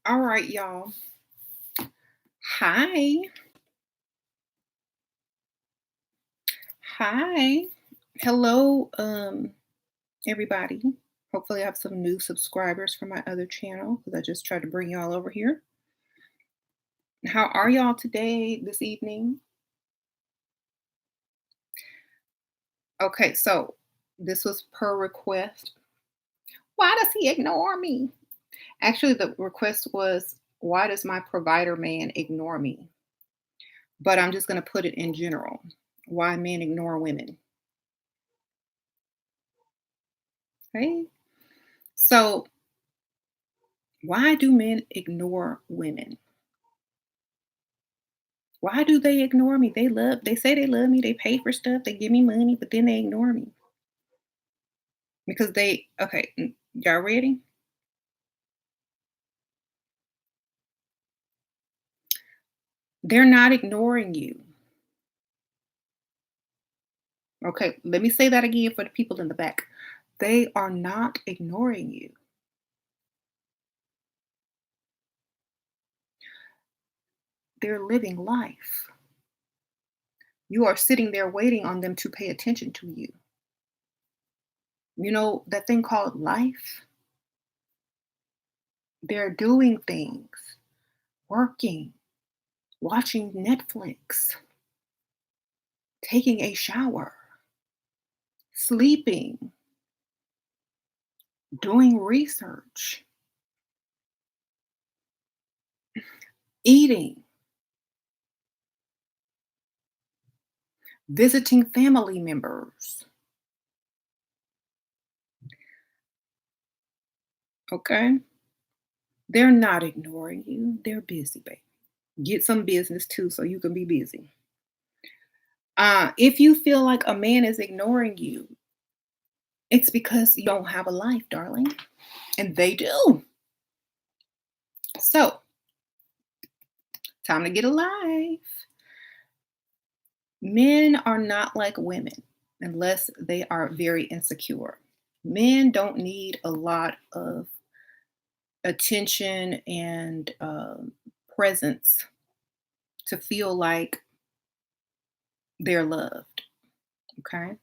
All right, y'all. Hi. Hi. Hello, everybody. Hopefully I have some new subscribers for my other channel because I just tried to bring y'all over here. How are y'all today, this evening? Okay, so this was per request. Why does he ignore me? Actually, the request was, why does my provider man ignore me? But I'm just going to put it in general. Why men ignore women. Okay. So, why do men ignore women? Why do they ignore me? They say they love me, they pay for stuff, they give me money, but then they ignore me. Because y'all ready? They're not ignoring you. Okay, let me say that again for the people in the back. They are not ignoring you. They're living life. You are sitting there waiting on them to pay attention to you. You know that thing called life? They're doing things, working, watching Netflix, taking a shower, sleeping, doing research, eating, visiting family members. Okay? They're not ignoring you. They're busy, baby. Get some business too so you can be busy. If you feel like a man is ignoring you, it's because you don't have a life, darling. And they do. So, time to get a life. Men are not like women unless they are very insecure. Men don't need a lot of attention and presence to feel like they're loved. Okay.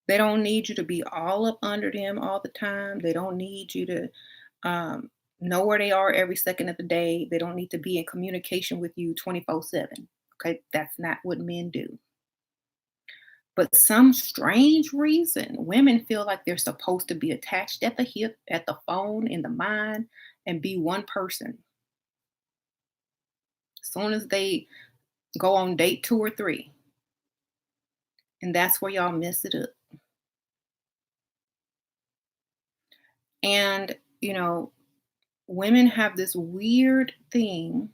They don't need you to be all up under them all the time. They don't need you to um, know where they are every second of the day. They don't need to be in communication with you 24/7. Okay. That's not what men do. But some strange reason, women feel like they're supposed to be attached at the hip, at the phone, in the mind, and be one person. As soon as they go on date two or three, and that's where y'all mess it up. And, you know, women have this weird thing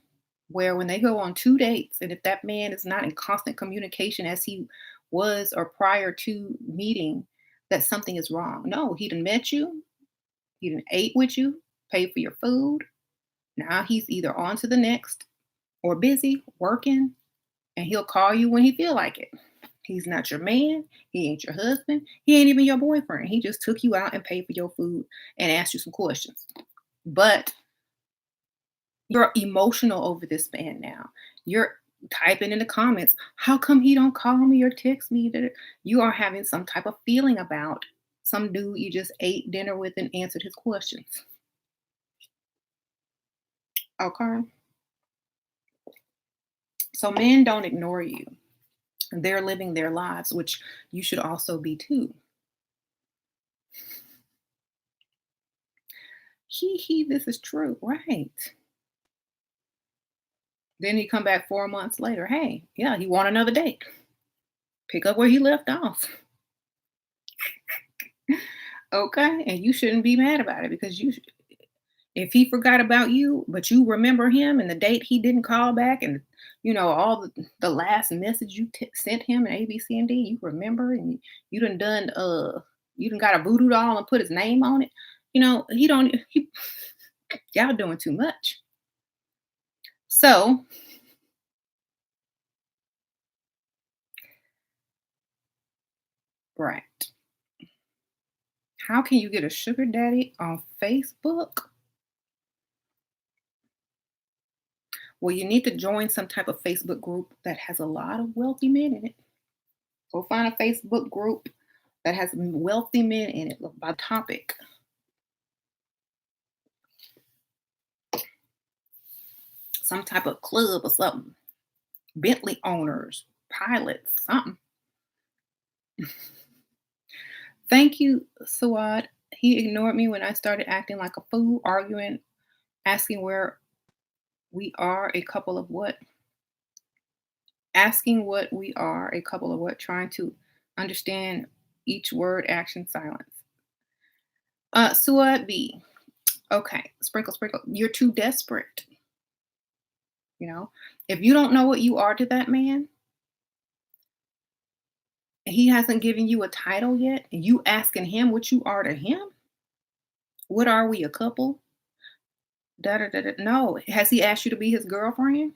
where when they go on two dates, and if that man is not in constant communication as he was or prior to meeting, that something is wrong. No, he done met you, he done ate with you, paid for your food. Now he's either on to the next or busy working, and he'll call you when he feel like it. He's not your man. He ain't your husband. He ain't even your boyfriend. He just took you out and paid for your food and asked you some questions. But you're emotional over this man now. You're typing in the comments, how come he don't call me or text me? You are having some type of feeling about some dude you just ate dinner with and answered his questions. Okay. So men don't ignore you. They're living their lives, which you should also be too. This is true, right? Then he come back 4 months later. Hey, yeah, he want another date. Pick up where he left off. Okay, and you shouldn't be mad about it because if he forgot about you, but you remember him and the date he didn't call back, and all the last message you sent him and A, B, C, and D, you remember, and you done got a voodoo doll and put his name on it. He don't. Y'all doing too much. So, right. How can you get a sugar daddy on Facebook? Well, you need to join some type of Facebook group that has a lot of wealthy men in it. Go find a Facebook group that has wealthy men in it by topic. Some type of club or something. Bentley owners, pilots, something. Thank you, Suad. He ignored me when I started acting like a fool, arguing, asking where we are a couple of what? Asking what we are a couple of what? Trying to understand each word, action, silence. Suad B. Okay, sprinkle, sprinkle. You're too desperate. You know, if you don't know what you are to that man, he hasn't given you a title yet, and you asking him what you are to him. What are we, a couple? Da, da, da, da. No, has he asked you to be his girlfriend?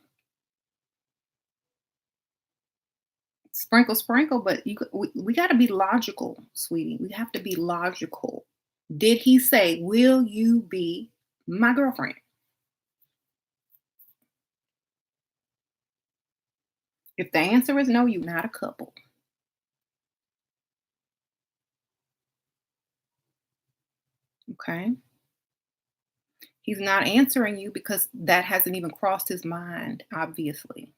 Sprinkle, sprinkle, but we got to be logical, sweetie. We have to be logical. Did he say, "Will you be my girlfriend"? If the answer is no, you're not a couple. Okay. He's not answering you because that hasn't even crossed his mind, obviously.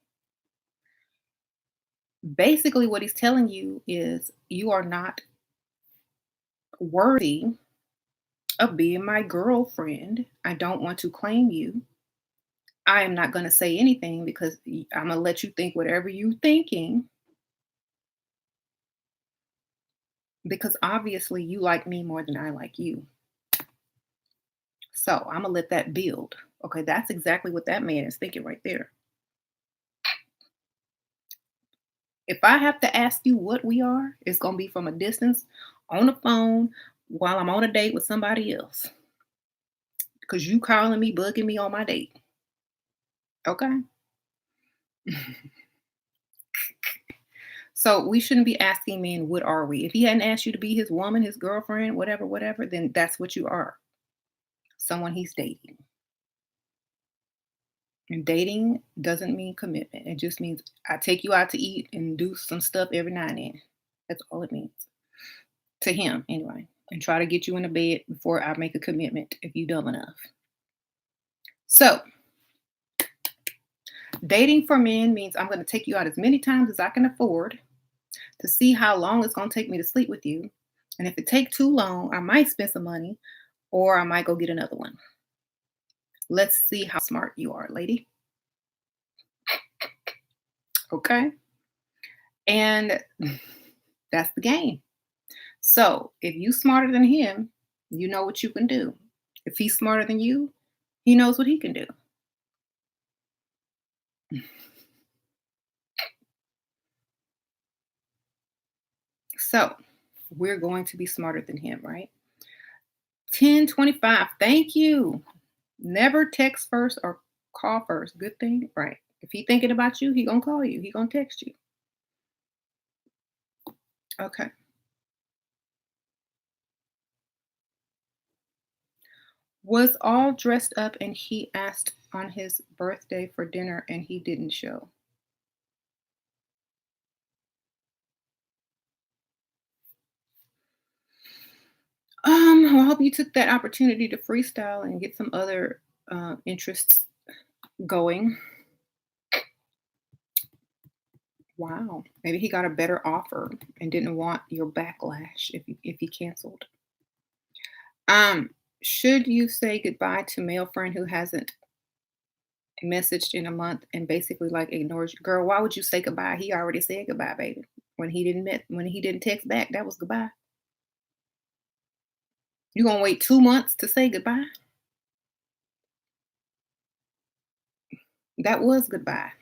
Basically, what he's telling you is you are not worthy of being my girlfriend. I don't want to claim you. I am not going to say anything because I'm going to let you think whatever you're thinking because obviously you like me more than I like you. So I'm going to let that build. Okay, that's exactly what that man is thinking right there. If I have to ask you what we are, it's going to be from a distance on the phone while I'm on a date with somebody else because you calling me, bugging me on my date. Okay. So we shouldn't be asking men, what are we? If he hadn't asked you to be his woman, his girlfriend, whatever, whatever, then that's what you are. Someone he's dating. And dating doesn't mean commitment. It just means I take you out to eat and do some stuff every now and then. That's all it means. To him, anyway. And try to get you in the bed before I make a commitment if you dumb enough. So dating for men means I'm going to take you out as many times as I can afford to see how long it's going to take me to sleep with you. And if it takes too long, I might spend some money or I might go get another one. Let's see how smart you are, lady. Okay. And that's the game. So if you smarter than him, you know what you can do. If he's smarter than you, he knows what he can do. So we're going to be smarter than him, right? 1025. Thank you. Never text first or call first. Good thing, right? If he thinking about you, he gonna call you. He gonna text you. Okay. Was all dressed up and he asked on his birthday for dinner and he didn't show. Well, I hope you took that opportunity to freestyle and get some other interests going. Wow. Maybe he got a better offer and didn't want your backlash if he canceled. Um, should you say goodbye to male friend who hasn't messaged in a month and basically like ignores you? Girl, why would you say goodbye? He already said goodbye, baby. When he didn't text back, that was goodbye. You gonna wait 2 months to say goodbye? That was goodbye.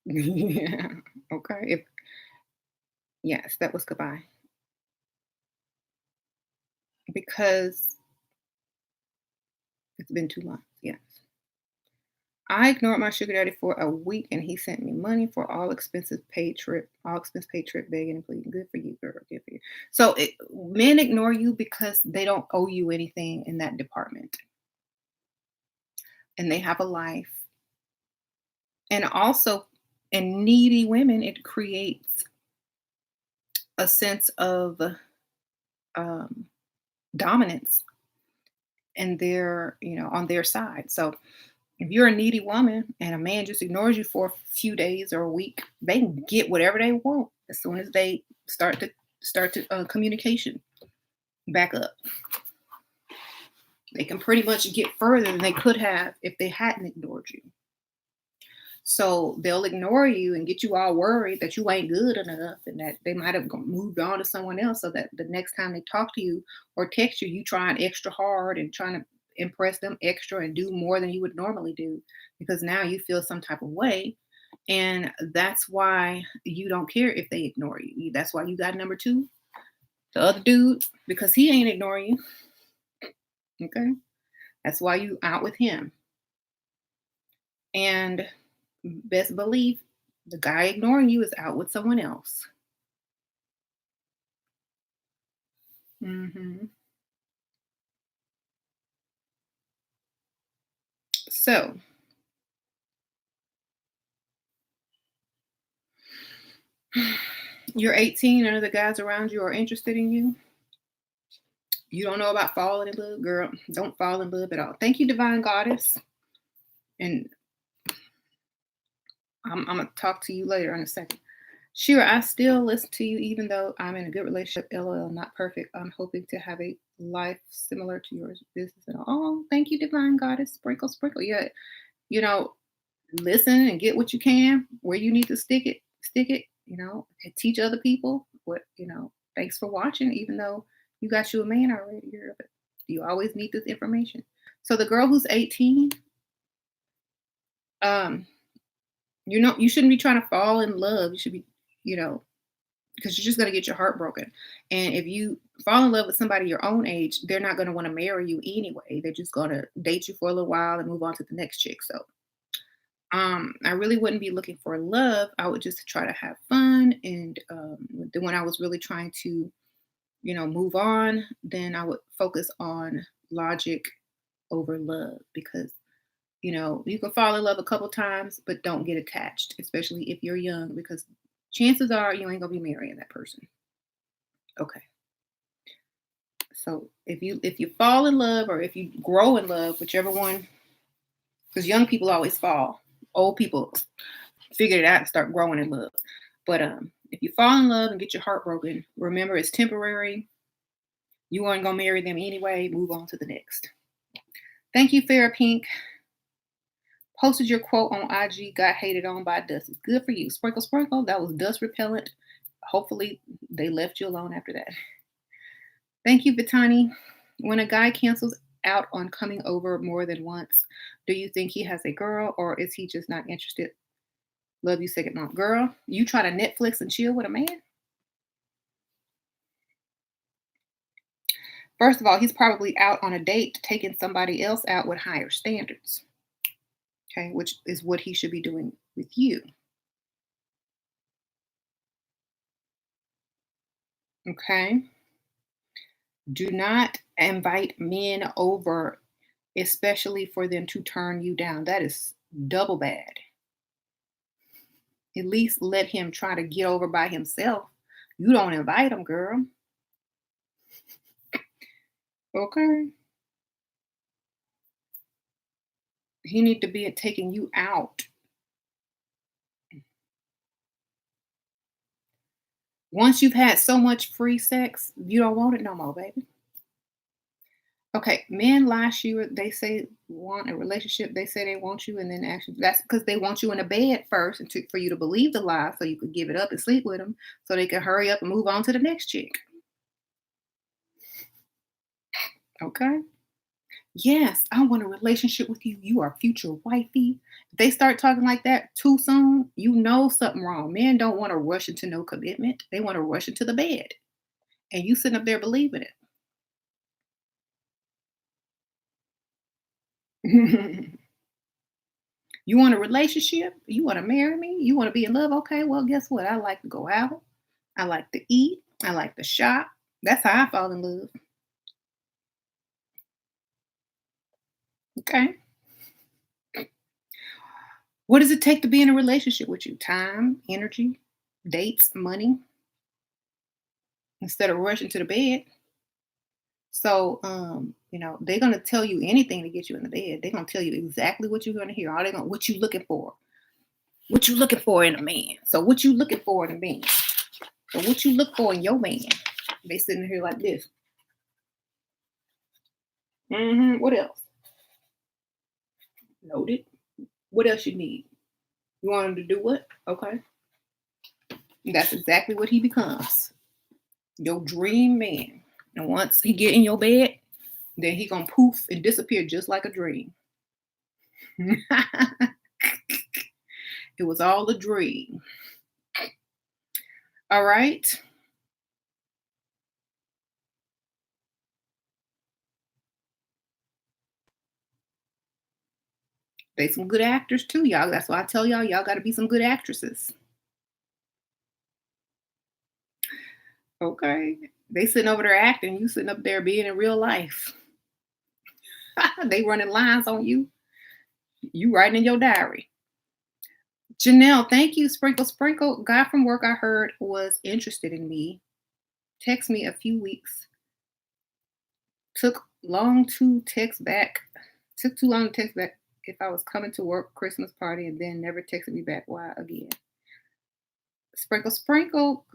Yeah. Okay. If yes, that was goodbye. Because it's been 2 months. Yes. I ignored my sugar daddy for a week and he sent me money for all expense paid trip, begging and pleading. Good for you, girl. Good for you. So men ignore you because they don't owe you anything in that department. and they have a life. And also, in needy women, it creates a sense of um, dominance and their, on their side. So if you're a needy woman and a man just ignores you for a few days or a week, they can get whatever they want as soon as they start to communication back up. They can pretty much get further than they could have if they hadn't ignored you. So they'll ignore you and get you all worried that you ain't good enough and that they might have moved on to someone else, so that the next time they talk to you or text you, you trying extra hard and trying to impress them extra and do more than you would normally do because now you feel some type of way. And that's why you don't care if they ignore you. That's why you got number two, the other dude, because he ain't ignoring you. Okay. That's why you out with him. And best believe the guy ignoring you is out with someone else. Hmm. So you're 18, none of the guys around you are interested in you. You don't know about falling in love, girl. Don't fall in love at all. Thank you, Divine Goddess. And I'm gonna talk to you later in a second. Shira, I still listen to you even though I'm in a good relationship. LOL, not perfect. I'm hoping to have a life similar to yours, business and all. Oh, thank you, Divine Goddess. Sprinkle, sprinkle. Yeah, you know, listen and get what you can where you need to stick it, and teach other people thanks for watching, even though you got you a man already here, but you always need this information. So the girl who's 18, um you shouldn't be trying to fall in love. You should be, you know because you're just going to get your heart broken. And if you fall in love with somebody your own age, they're not going to want to marry you anyway. They're just going to date you for a little while and move on to the next chick. So I really wouldn't be looking for love. I would just try to have fun. And when I was really trying to, move on, then I would focus on logic over love because, you can fall in love a couple times, but don't get attached, especially if you're young, because chances are you ain't gonna be marrying that person. Okay. So if you fall in love or if you grow in love, whichever one, because young people always fall, old people figure it out and start growing in love. But if you fall in love and get your heart broken, remember it's temporary. You aren't gonna marry them anyway. Move on to the next. Thank you, Farrah Pink. Posted your quote on IG. Got hated on by dust. It's good for you. Sprinkle, sprinkle. That was dust repellent. Hopefully they left you alone after that. Thank you, Vitani. When a guy cancels out on coming over more than once, do you think he has a girl or is he just not interested? Love you, second mom. Girl, you try to Netflix and chill with a man? First of all, he's probably out on a date taking somebody else out with higher standards. Okay, which is what he should be doing with you. Okay. Do not invite men over, especially for them to turn you down. That is double bad. At least let him try to get over by himself. You don't invite him, girl. Okay. He need to be taking you out. Once you've had so much free sex, you don't want it no more, baby. Okay, men last year they say want a relationship. They say they want you, and then actually that's because they want you in a bed first, and for you to believe the lie, so you could give it up and sleep with them, so they can hurry up and move on to the next chick. Okay. Yes, I want a relationship with you. You are future wifey. If they start talking like that too soon, you know something wrong. Men don't want to rush into no commitment. They want to rush into the bed, and you sitting up there believing it. You want a relationship? You want to marry me? You want to be in love? Okay, well, guess what? I like to go out. I like to eat. I like to shop. That's how I fall in love. Okay. What does it take to be in a relationship with you? Time, energy, dates, money, instead of rushing to the bed. So, they're gonna tell you anything to get you in the bed. They're gonna tell you exactly what you're gonna hear. All they gonna what you looking for. What you looking for in a man. So what you looking for in a man. So what you look for in your man. They sitting here like this. What else? Noted. What else you need? You want him to do what? Okay. That's exactly what he becomes. Your dream man. And once he get in your bed, then he gonna poof and disappear just like a dream. It was all a dream. All right. They some good actors too, y'all. That's why I tell y'all got to be some good actresses. Okay. They sitting over there acting, you sitting up there being in real life. They running lines on you. You writing in your diary. Janelle, thank you. Sprinkle, sprinkle. Guy from work I heard was interested in me. Text me a few weeks. Took long to text back. Took too long to text back if I was coming to work Christmas party and then never texted me back. Why again? Sprinkle, sprinkle.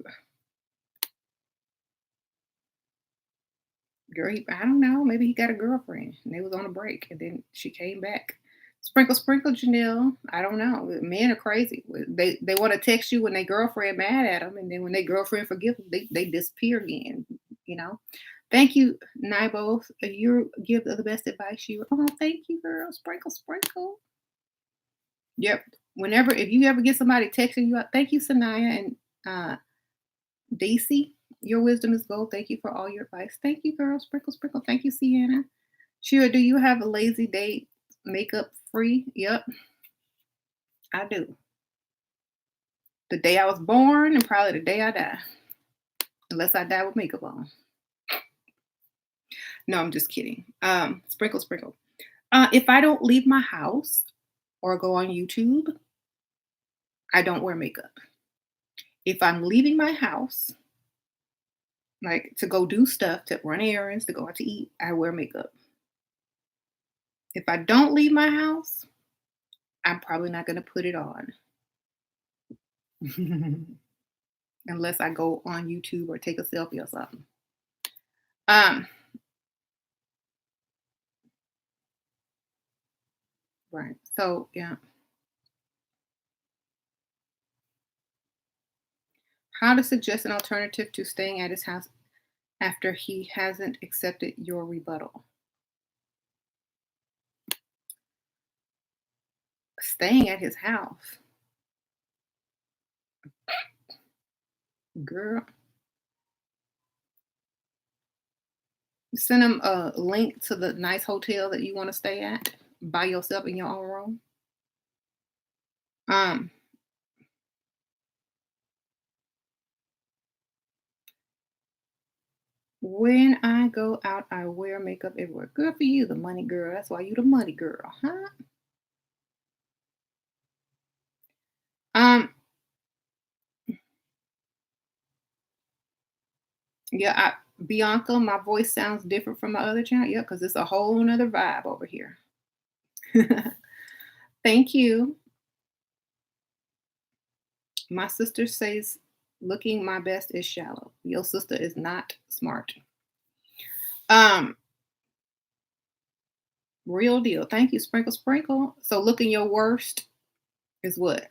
Girl, I don't know. Maybe he got a girlfriend and they was on a break and then she came back. Sprinkle, sprinkle, Janelle. I don't know. Men are crazy. They want to text you when their girlfriend mad at them, and then when their girlfriend forgive them, they disappear again. You know. Thank you, Nibo. You give the best advice. Thank you, girl. Sprinkle, sprinkle. Yep. Whenever if you ever get somebody texting you, thank you, Sanaya and Daisy. Your wisdom is gold. Thank you for all your advice. Thank you, girl. Sprinkle, sprinkle. Thank you, Sienna. Sheila, do you have a lazy day makeup free? Yep, I do. The day I was born and probably the day I die. Unless I die with makeup on. No, I'm just kidding. Sprinkle, sprinkle. If I don't leave my house or go on YouTube, I don't wear makeup. If I'm leaving my house, like to go do stuff, to run errands, to go out to eat, I wear makeup. If I don't leave my house, I'm probably not going to put it on. Unless I go on YouTube or take a selfie or something. Right. So, yeah. How to suggest an alternative to staying at his house after he hasn't accepted your rebuttal. Staying at his house. Girl. Send him a link to the nice hotel that you want to stay at by yourself in your own room. When I go out, I wear makeup everywhere. Good for you, the money girl. That's why you the money girl, huh? Um, yeah, Bianca, my voice sounds different from my other channel. Yeah, because it's a whole nother vibe over here. Thank you. My sister says looking my best is shallow. Your sister is not smart. Um, Real deal. Thank you, Sprinkle Sprinkle. So looking your worst is what?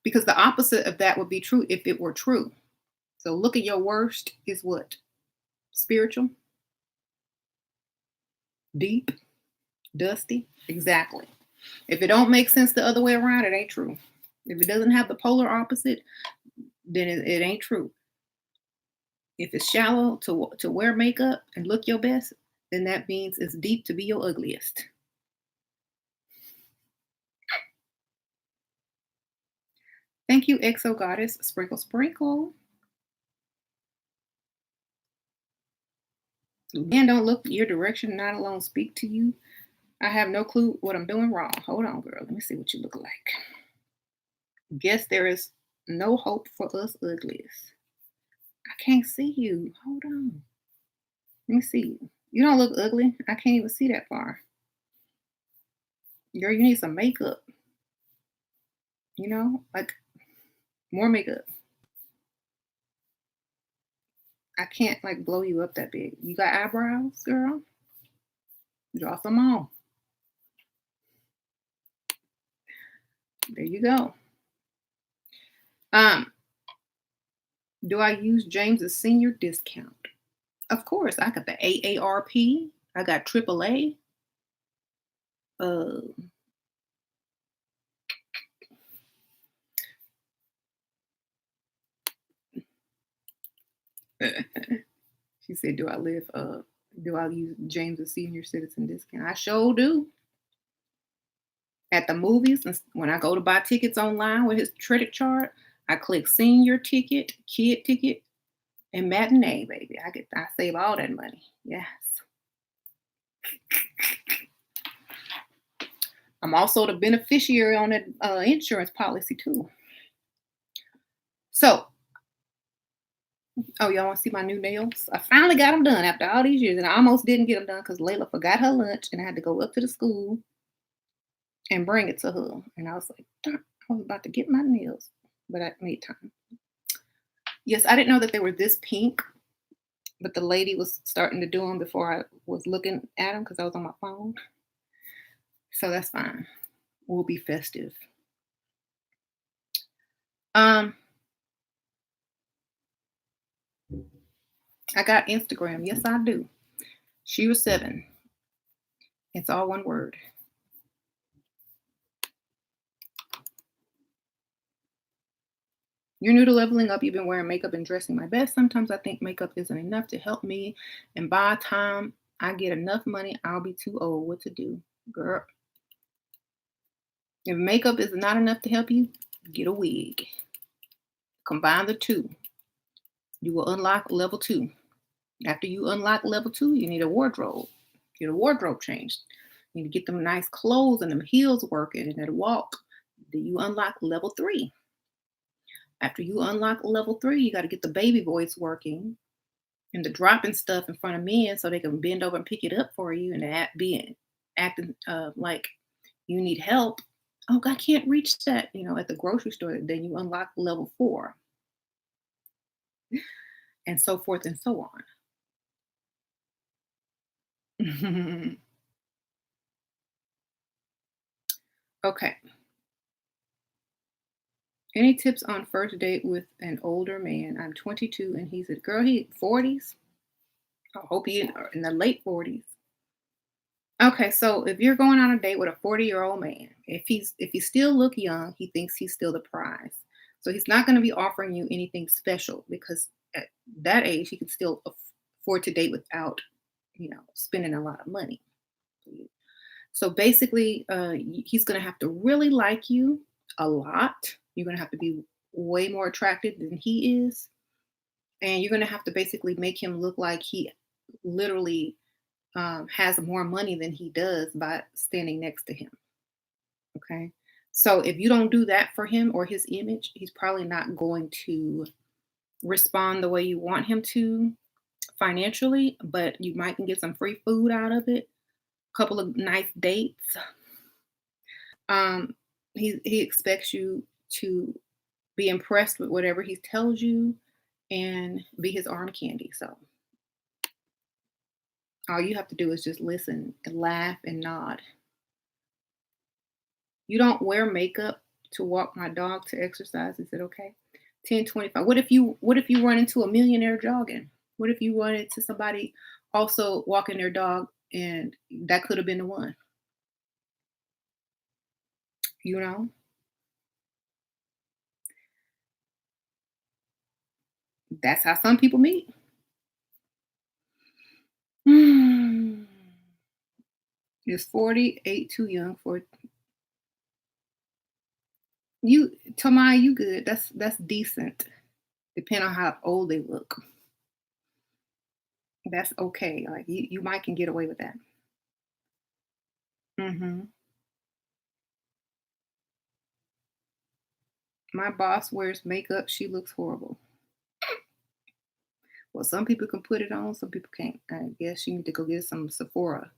Because the opposite of that would be true if it were true. So looking your worst is what? Spiritual? Deep? Dusty? Exactly. If it don't make sense the other way around, it ain't true. If it doesn't have the polar opposite, then it ain't true. If it's shallow to wear makeup and look your best, then that means it's deep to be your ugliest. Thank you, Exo Goddess. Sprinkle, sprinkle. Man, don't look your direction, not alone speak to you. I have no clue what I'm doing wrong. Hold on, girl. Let me see what you look like. Guess there is no hope for us uglies. I can't see you. Hold on. Let me see. You don't look ugly. I can't even see that far. Girl, you need some makeup. Like more makeup. I can't like blow you up that big. You got eyebrows, girl? Draw some on. There you go. Um, do I use James's senior discount? Of course, I got the AARP. I got AAA. Uh, she said, do I use James's senior citizen discount? I sure do. At the movies, when I go to buy tickets online with his credit chart, I click senior ticket, kid ticket, and matinee, baby. I save all that money. Yes. I'm also the beneficiary on that insurance policy too. So, oh, y'all want to see my new nails? I finally got them done after all these years, and I almost didn't get them done because Layla forgot her lunch, and I had to go up to the school and bring it to her. And I was like, darn, I was about to get my nails, but I made time. Yes, I didn't know that they were this pink, but the lady was starting to do them before I was looking at them because I was on my phone. So that's fine. We'll be festive. I got Instagram. Yes, I do. She was 7. It's all one word. You're new to leveling up. You've been wearing makeup and dressing my best. Sometimes I think makeup isn't enough to help me. And by the time I get enough money, I'll be too old. What to do? Girl. If makeup is not enough to help you, get a wig. Combine the two. You will unlock level 2. After you unlock level 2, you need a wardrobe. Get a wardrobe changed. You need to get them nice clothes and them heels working and that walk. Then you unlock level 3. After you unlock level 3, you got to get the baby voice working and the dropping stuff in front of men so they can bend over and pick it up for you and acting like you need help. Oh, I can't reach that, at the grocery store. Then you unlock level 4 and so forth and so on. Okay. Any tips on first date with an older man? I'm 22 and he's a girl, he 40s. I hope he in the late 40s. Okay, so if you're going on a date with a 40-year-old man, if he still look young, he thinks he's still the prize. So he's not going to be offering you anything special because at that age he can still afford to date without, spending a lot of money. So basically, he's going to have to really like you a lot. You're going to have to be way more attractive than he is. And you're going to have to basically make him look like he literally has more money than he does by standing next to him. Okay. So if you don't do that for him or his image, he's probably not going to respond the way you want him to financially, but you might can get some free food out of it, a couple of nice dates. He expects you to be impressed with whatever he tells you and be his arm candy. So all you have to do is just listen and laugh and nod. You don't wear makeup to walk my dog to exercise. Is it okay? 1025. What if you run into a millionaire jogging? What if you run into somebody also walking their dog and that could have been the one? You know? That's how some people meet. Is 48 too young for you, Tamai, you good. That's decent. Depending on how old they look. That's okay. Like you might can get away with that. Mhm. My boss wears makeup, she looks horrible. Well, some people can put it on, some people can't. I guess you need to go get some Sephora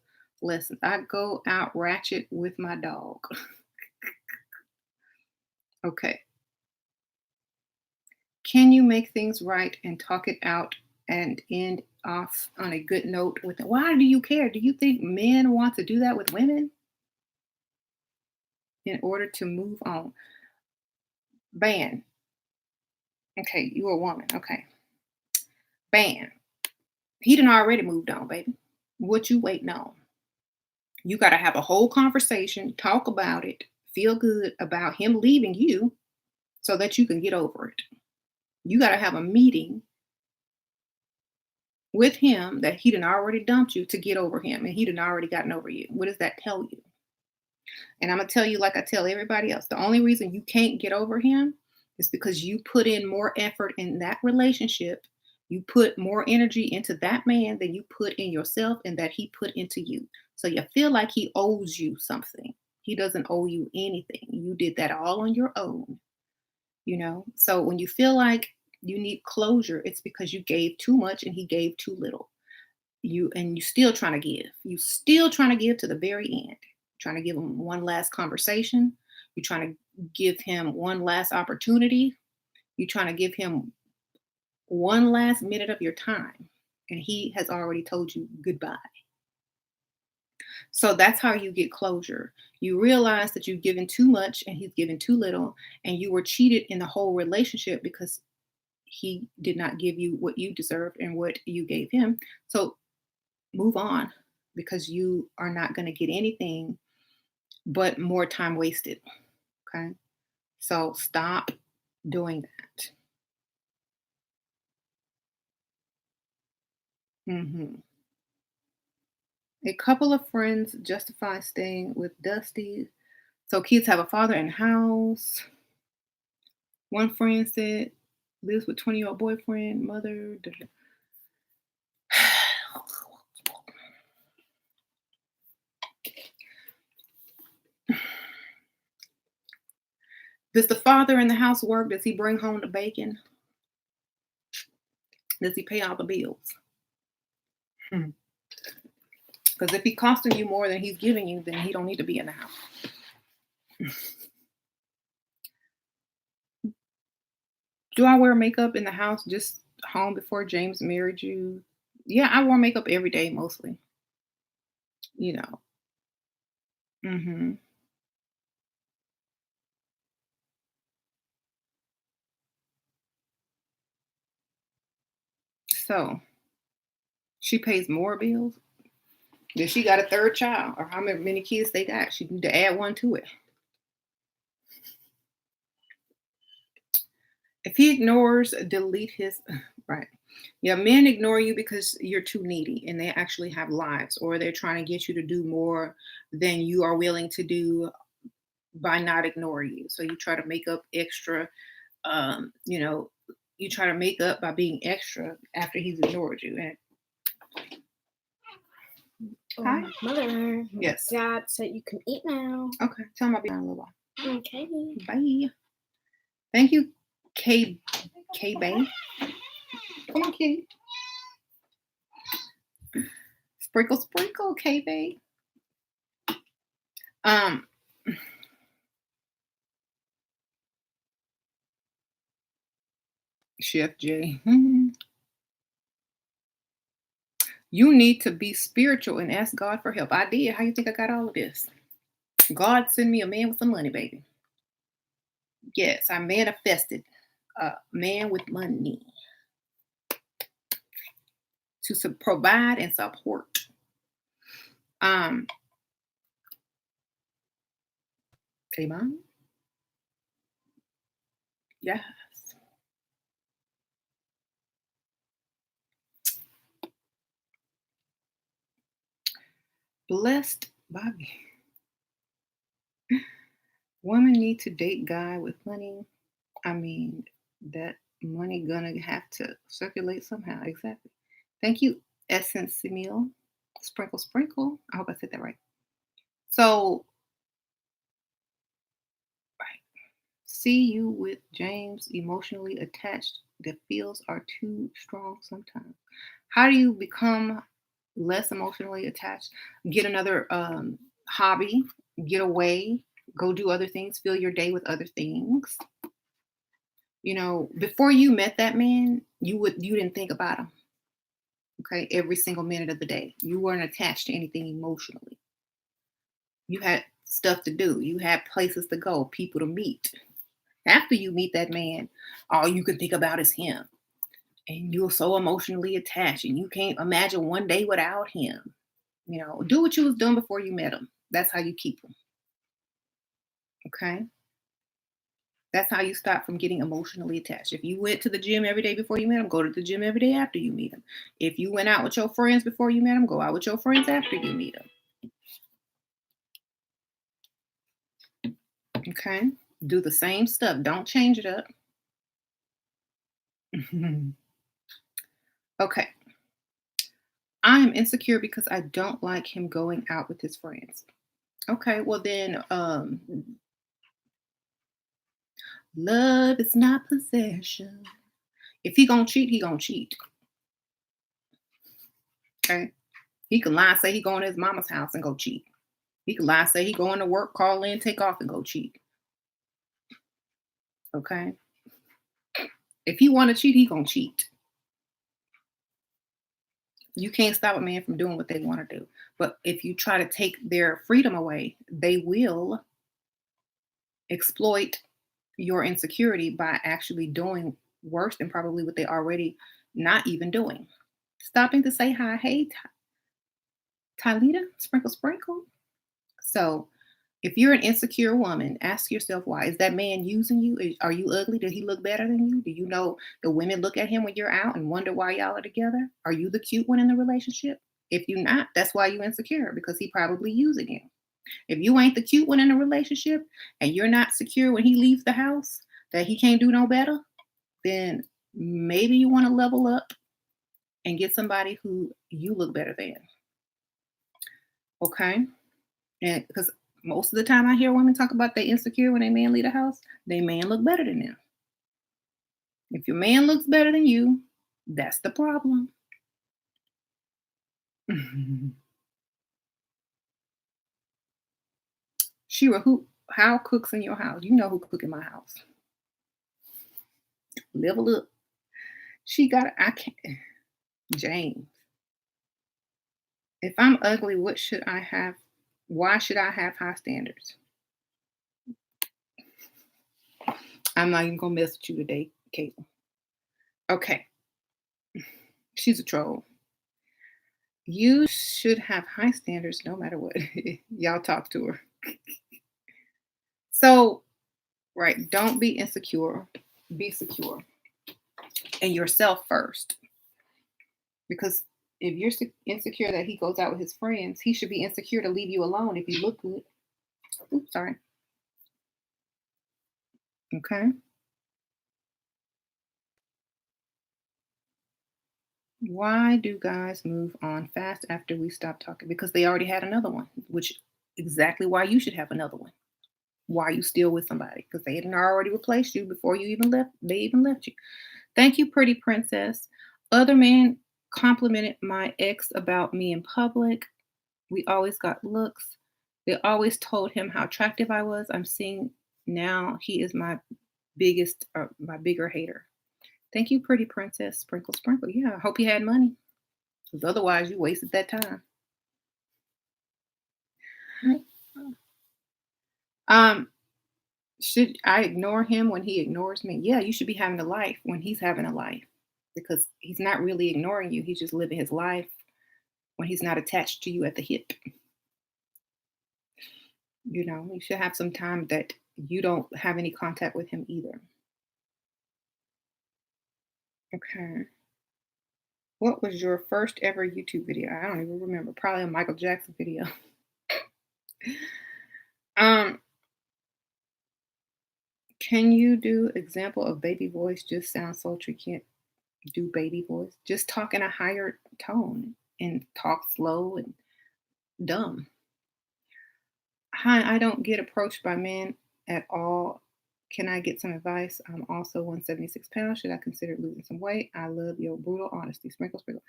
lessons. I go out ratchet with my dog. Okay. Can you make things right and talk it out and end off on a good note with it? Why do you care? Do you think men want to do that with women in order to move on? Ban. Okay, you a woman. Okay. Ban. He done already moved on, baby. What you waiting on? You got to have a whole conversation, talk about it, feel good about him leaving you so that you can get over it. You got to have a meeting with him that he done already dumped you to get over him and he done already gotten over you. What does that tell you? And I'm gonna tell you, like I tell everybody else, the only reason you can't get over him is because you put in more effort in that relationship. You put more energy into that man than you put in yourself and that he put into you. So you feel like he owes you something. He doesn't owe you anything. You did that all on your own, you know? So when you feel like you need closure, it's because you gave too much and he gave too little. You still trying to give. You still trying to give to the very end. Trying to give him one last conversation. You're trying to give him one last opportunity. You're trying to give him one last minute of your time. And he has already told you goodbye. So that's how you get closure. You realize that you've given too much and he's given too little, and you were cheated in the whole relationship because he did not give you what you deserved and what you gave him. So move on because you are not going to get anything but more time wasted. Okay. So stop doing that. Hmm. A couple of friends justify staying with Dusty. So kids have a father in house. One friend said lives with 20-year-old boyfriend, mother. Da, da. Does the father in the house work? Does he bring home the bacon? Does he pay all the bills? Because if he costing you more than he's giving you, then he don't need to be in the house. Do I wear makeup in the house just home before James married you? Yeah, I wore makeup every day mostly, you know. Mhm. So, she pays more bills? Then she got a third child or how many kids they got. She need to add one to it. If he ignores, delete his right. Yeah, men ignore you because you're too needy and they actually have lives or they're trying to get you to do more than you are willing to do by not ignoring you. So you try to make up extra, you know, you try to make up by being extra after he's ignored you. And hi. Mother, Yes. Dad said you can eat now. Okay. Tell him I'll be on a little while. Okay. Bye. Thank you, K Bay. Come on, kitty. Sprinkle, sprinkle, K Bay. Um, Chef J. You need to be spiritual and ask God for help. I did. How you think I got all of this? God sent me a man with some money, baby. Yes, I manifested a man with money to provide and support. Um, Amen. Yes. Blessed Bobby. Women need to date guy with money. I mean, that money gonna have to circulate somehow. Exactly. Thank you, Essence Emil. Sprinkle, sprinkle. I hope I said that right. So, right, see you with James emotionally attached. The feels are too strong sometimes. How do you become less emotionally attached? Get another hobby, get away, go do other things, fill your day with other things. Before you met that man, you didn't think about him, okay, every single minute of the day. You weren't attached to anything emotionally. You had stuff to do. You had places to go, people to meet. After you meet that man, all you can think about is him. And you're so emotionally attached and you can't imagine one day without him. Do what you was doing before you met him. That's how you keep him. Okay. That's how you stop from getting emotionally attached. If you went to the gym every day before you met him, go to the gym every day after you meet him. If you went out with your friends before you met him, go out with your friends after you meet him. Okay. Do the same stuff. Don't change it up. Okay. I am insecure because I don't like him going out with his friends. Okay, well then, love is not possession. If he gonna cheat, he gonna cheat. Okay, he can lie, say he going to his mama's house and go cheat. He can lie, say he going to work, call in, take off, and go cheat. Okay, if he want to cheat, he gonna cheat. You can't stop a man from doing what they want to do. But if you try to take their freedom away, they will exploit your insecurity by actually doing worse than probably what they already not even doing. Stopping to say hi, hey, Tylita, sprinkle, sprinkle. So, if you're an insecure woman, ask yourself why. Is that man using you? Are you ugly? Did he look better than you? Do you know the women look at him when you're out and wonder why y'all are together? Are you the cute one in the relationship? If you're not, that's why you're insecure because he probably using you. If you ain't the cute one in a relationship and you're not secure when he leaves the house, that he can't do no better, then maybe you want to level up and get somebody who you look better than. Okay? And because most of the time I hear women talk about they insecure when they man leave the house, they man look better than them. If your man looks better than you, that's the problem. Shira, how cooks in your house? You know who cook in my house. Level up. She got I can't James. If I'm ugly, what should I have? Why should I have high standards? I'm not even gonna mess with you today, Caitlin. Okay. She's a troll. You should have high standards no matter what. Y'all talk to her. So, right, don't be insecure. Be secure in yourself first. Because if you're insecure that he goes out with his friends, he should be insecure to leave you alone if you look good. Oops, sorry. Okay. Why do guys move on fast after we stop talking? Because they already had another one, which exactly why you should have another one. Why are you still with somebody? Because they had already replaced you before you even left. They even left you. Thank you, pretty princess. Other men complimented my ex about me in public. We always got looks. They always told him how attractive I was. I'm seeing now he is my my bigger hater. Thank you, pretty princess. Sprinkle, sprinkle. Yeah, I hope you had money. Because otherwise, you wasted that time. Um, should I ignore him when he ignores me? Yeah, you should be having a life when he's having a life because he's not really ignoring you. He's just living his life when he's not attached to you at the hip. You should have some time that you don't have any contact with him either. Okay. What was your first ever YouTube video? I don't even remember. Probably a Michael Jackson video. um, can you do example of baby voice? Just sounds sultry. Can't do baby voice. Just talk in a higher tone and talk slow and dumb. Hi, I don't get approached by men at all. Can I get some advice? I'm also 176 pounds. Should I consider losing some weight? I love your brutal honesty. Sprinkle, sprinkle.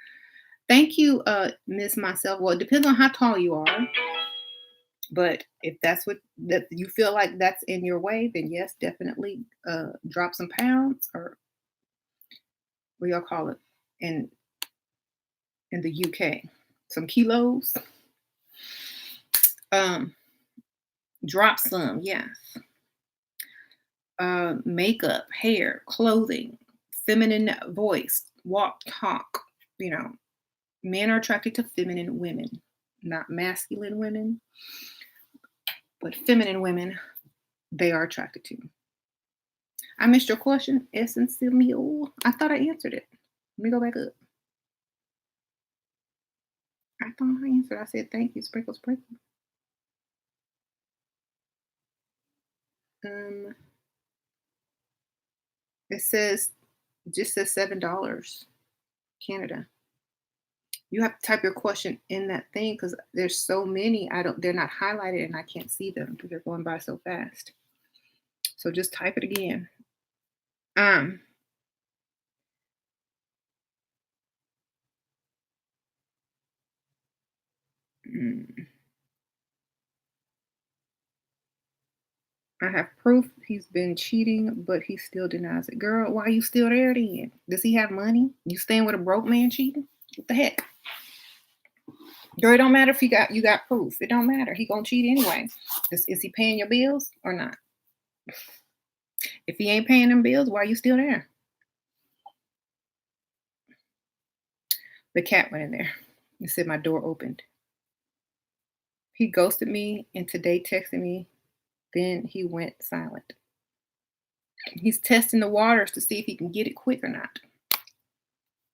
Thank you, Miss Myself. Well, it depends on how tall you are, but if that's what that you feel like that's in your way, then yes, definitely drop some pounds, or what y'all call it in the UK, some kilos. Um, Drop some, yes. Makeup, hair, clothing, feminine voice, walk, talk. You know, men are attracted to feminine women, not masculine women, but feminine women they are attracted to. I missed your question, essence meal. I thought I answered it. Let me go back up. I thought I answered. I said thank you, sprinkle, sprinkle. Um, it says just says $7, Canada. You have to type your question in that thing because there's so many. I don't. They're not highlighted and I can't see them because they're going by so fast. So just type it again. Um, mm, I have proof he's been cheating, but he still denies it. Girl, why are you still there then? Does he have money? You staying with a broke man cheating? What the heck? Girl, it don't matter if you got proof. It don't matter. He gonna cheat anyway. Is he paying your bills or not? If he ain't paying them bills, why are you still there? The cat went in there. It said my door opened. He ghosted me and today texted me. Then he went silent. He's testing the waters to see if he can get it quick or not.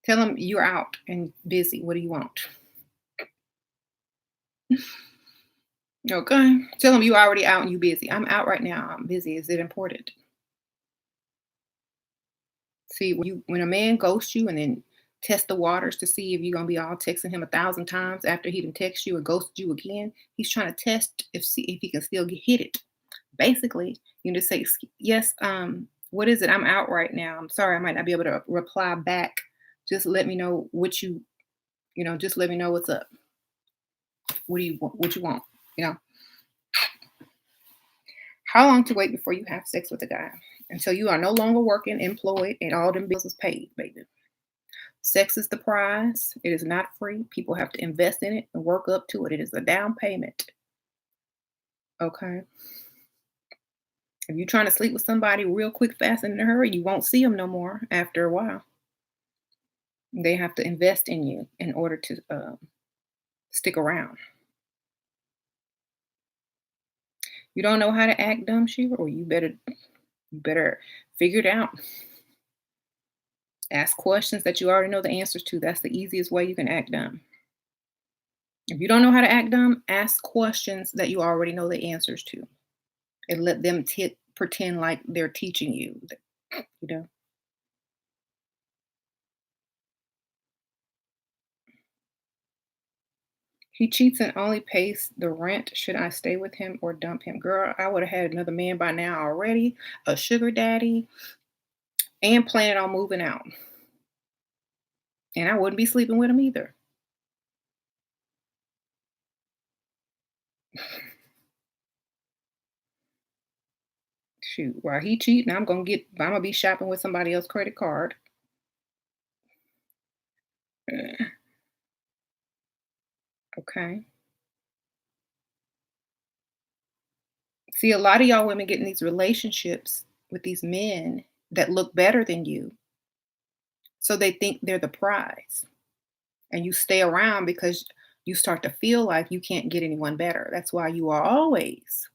Tell him you're out and busy. What do you want? Okay. Tell him you already out and you busy. I'm out right now. I'm busy. Is it important? See, when a man ghosts you and then test the waters to see if you're gonna be all texting him 1,000 times after he done text you and ghosted you again, he's trying to test if see if he can still hit it. Basically, you just say, yes, what is it? I'm out right now. I'm sorry, I might not be able to reply back. Just let me know what just let me know what's up. What do you want? What you want? You know, how long to wait before you have sex with a guy? Until you are no longer working, employed, and all them bills is paid, baby. Sex is the prize. It is not free. People have to invest in it and work up to it. It is a down payment. Okay. If you're trying to sleep with somebody real quick, fast, and in a hurry, you won't see them no more after a while. They have to invest in you in order to stick around. You don't know how to act dumb, Sheila, or you better figure it out. Ask questions that you already know the answers to. That's the easiest way you can act dumb. If you don't know how to act dumb, ask questions that you already know the answers to, and let them pretend like they're teaching you. You know, he cheats and only pays the rent. Should I stay with him or dump him? Girl, I would have had another man by now already, a sugar daddy, and planning on moving out. And I wouldn't be sleeping with him either. Shoot, while he cheating, I'm gonna be shopping with somebody else's credit card. Uh, Okay. See, a lot of y'all women get in these relationships with these men that look better than you. So they think they're the prize. And you stay around because you start to feel like you can't get anyone better. That's why you are always,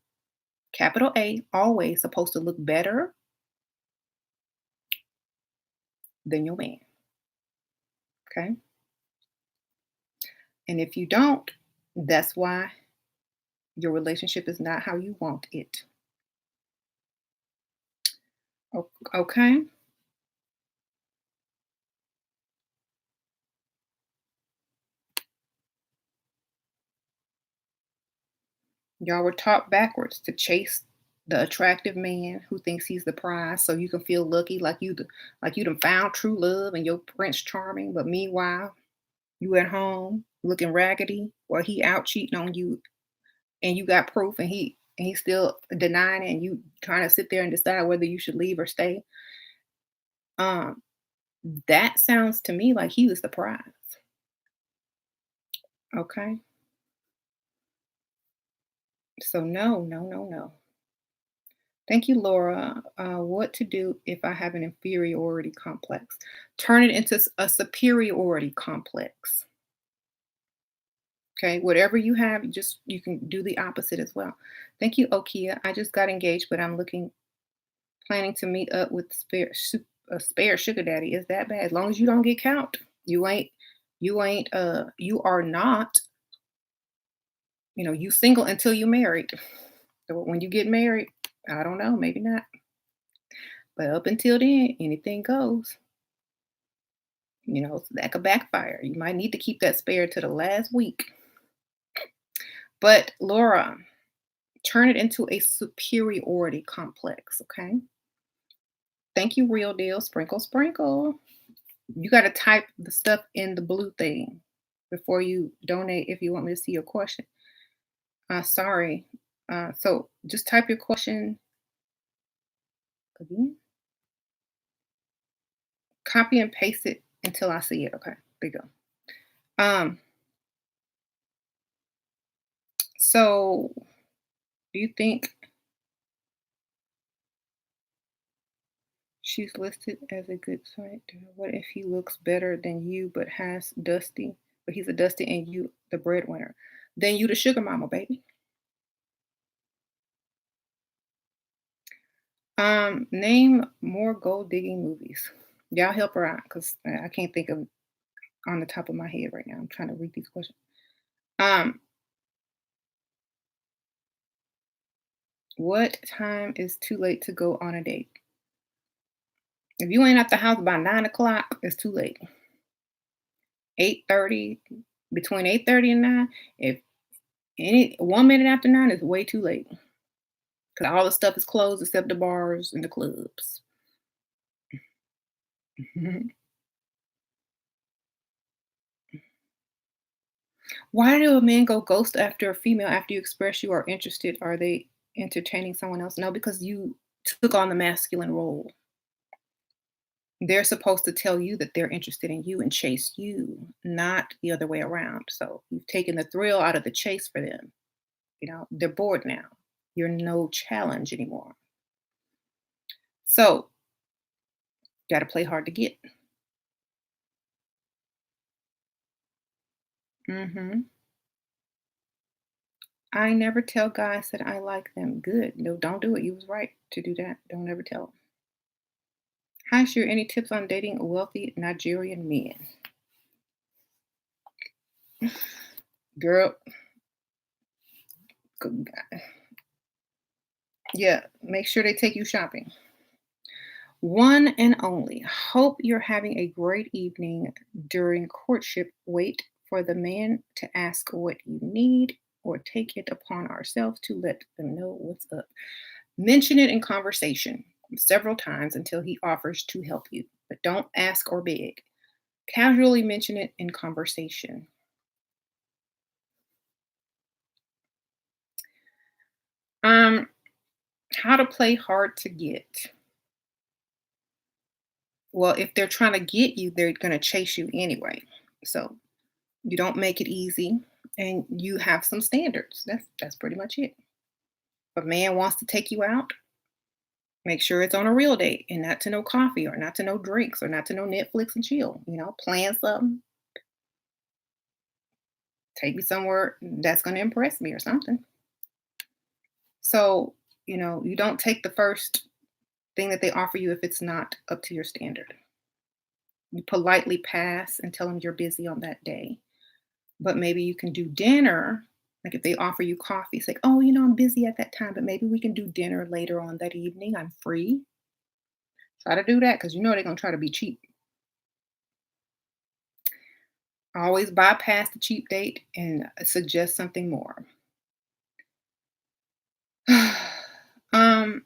capital A, always supposed to look better than your man. Okay. And if you don't, that's why your relationship is not how you want it. Okay. Y'all were taught backwards to chase the attractive man who thinks he's the prize so you can feel lucky like you done found true love and your Prince Charming, but meanwhile, you at home looking raggedy while he out cheating on you and you got proof and he's still denying it and you trying to sit there and decide whether you should leave or stay. Um, that sounds to me like he was the prize. Okay. So no, no, no, no. Thank you, Laura. What to do if I have an inferiority complex? Turn it into a superiority complex. Okay, whatever you have, you can do the opposite as well. Thank you, Okia. I just got engaged, but I'm planning to meet up with a spare sugar daddy. Is that bad? As long as you don't get count, you are not. You single until you married. So when you get married, I don't know, maybe not. But up until then, anything goes. So that could backfire. You might need to keep that spare to the last week. But Laura, turn it into a superiority complex, okay? Thank you, real deal. Sprinkle, sprinkle. You got to type the stuff in the blue thing before you donate if you want me to see your question. Sorry. So just type your question again. Copy and paste it until I see it. Okay, there you go. So do you think she's listed as a good site? What if he looks better than you but he's a dusty and you the breadwinner? Then you the sugar mama, baby. Name more gold digging movies. Y'all help her out because I can't think of on the top of my head right now. I'm trying to read these questions. Um, what time is too late to go on a date? If you ain't at the house by 9 o'clock, it's too late. 8:30, between 8:30 and 9. If any 1 minute after 9 is way too late because all the stuff is closed except the bars and the clubs. Why do a man go ghost after a female after you express you are interested? Are they entertaining someone else? No, because you took on the masculine role. They're supposed to tell you that they're interested in you and chase you, not the other way around. So you've taken the thrill out of the chase for them. They're bored now. You're no challenge anymore. So, got to play hard to get. hmm I never tell guys that I like them. Good. No, don't do it. You was right to do that. Don't ever tell them. Hi, sure. Any tips on dating wealthy Nigerian men? Girl, yeah, make sure they take you shopping. One and only. Hope you're having a great evening during courtship. Wait for the man to ask what you need or take it upon ourselves to let them know what's up. Mention it in conversation several times until he offers to help you, but don't ask or beg. Casually mention it in conversation. Um, how to play hard to get. Well, if they're trying to get you, they're going to chase you anyway. So you don't make it easy and you have some standards. That's pretty much it. If a man wants to take you out, make sure it's on a real date and not to no coffee or not to no drinks or not to no Netflix and chill. Plan something, take me somewhere that's going to impress me or something. So, you don't take the first thing that they offer you if it's not up to your standard. You politely pass and tell them you're busy on that day. But maybe you can do dinner. Like if they offer you coffee, it's like, oh, I'm busy at that time, but maybe we can do dinner later on that evening. I'm free. Try to do that because they're going to try to be cheap. Always bypass the cheap date and suggest something more. um,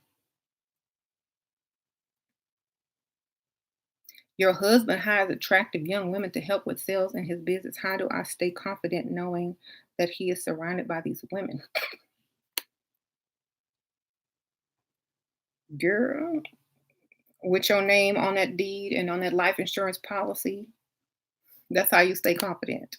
your husband hires attractive young women to help with sales in his business. How do I stay confident knowing that he is surrounded by these women? Girl, with your name on that deed and on that life insurance policy, that's how you stay confident.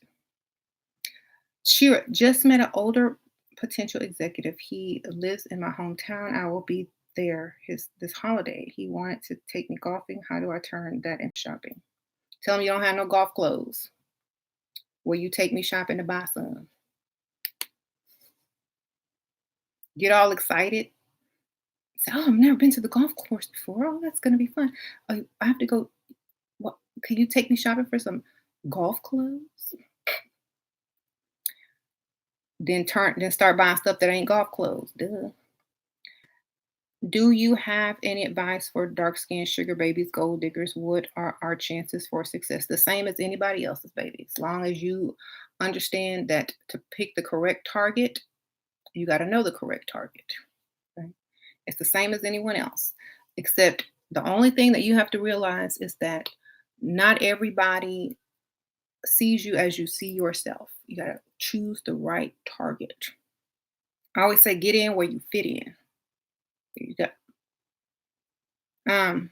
She just met an older potential executive. He lives in my hometown. I will be there this holiday. He wanted to take me golfing. How do I turn that into shopping? Tell him you don't have no golf clothes. Will you take me shopping to buy some? Get all excited. Say, oh, I've never been to the golf course before. Oh, that's gonna be fun. Oh, I have to go. What? Can you take me shopping for some golf clothes? Then start buying stuff that ain't golf clothes. Duh. Do you have any advice for dark skinned sugar babies, gold diggers? What are our chances for success? The same as anybody else's baby. As long as you understand that to pick the correct target, you got to know the correct target. Okay? It's the same as anyone else, except the only thing that you have to realize is that not everybody sees you as you see yourself. You got to choose the right target. I always say, get in where you fit in. You got, um,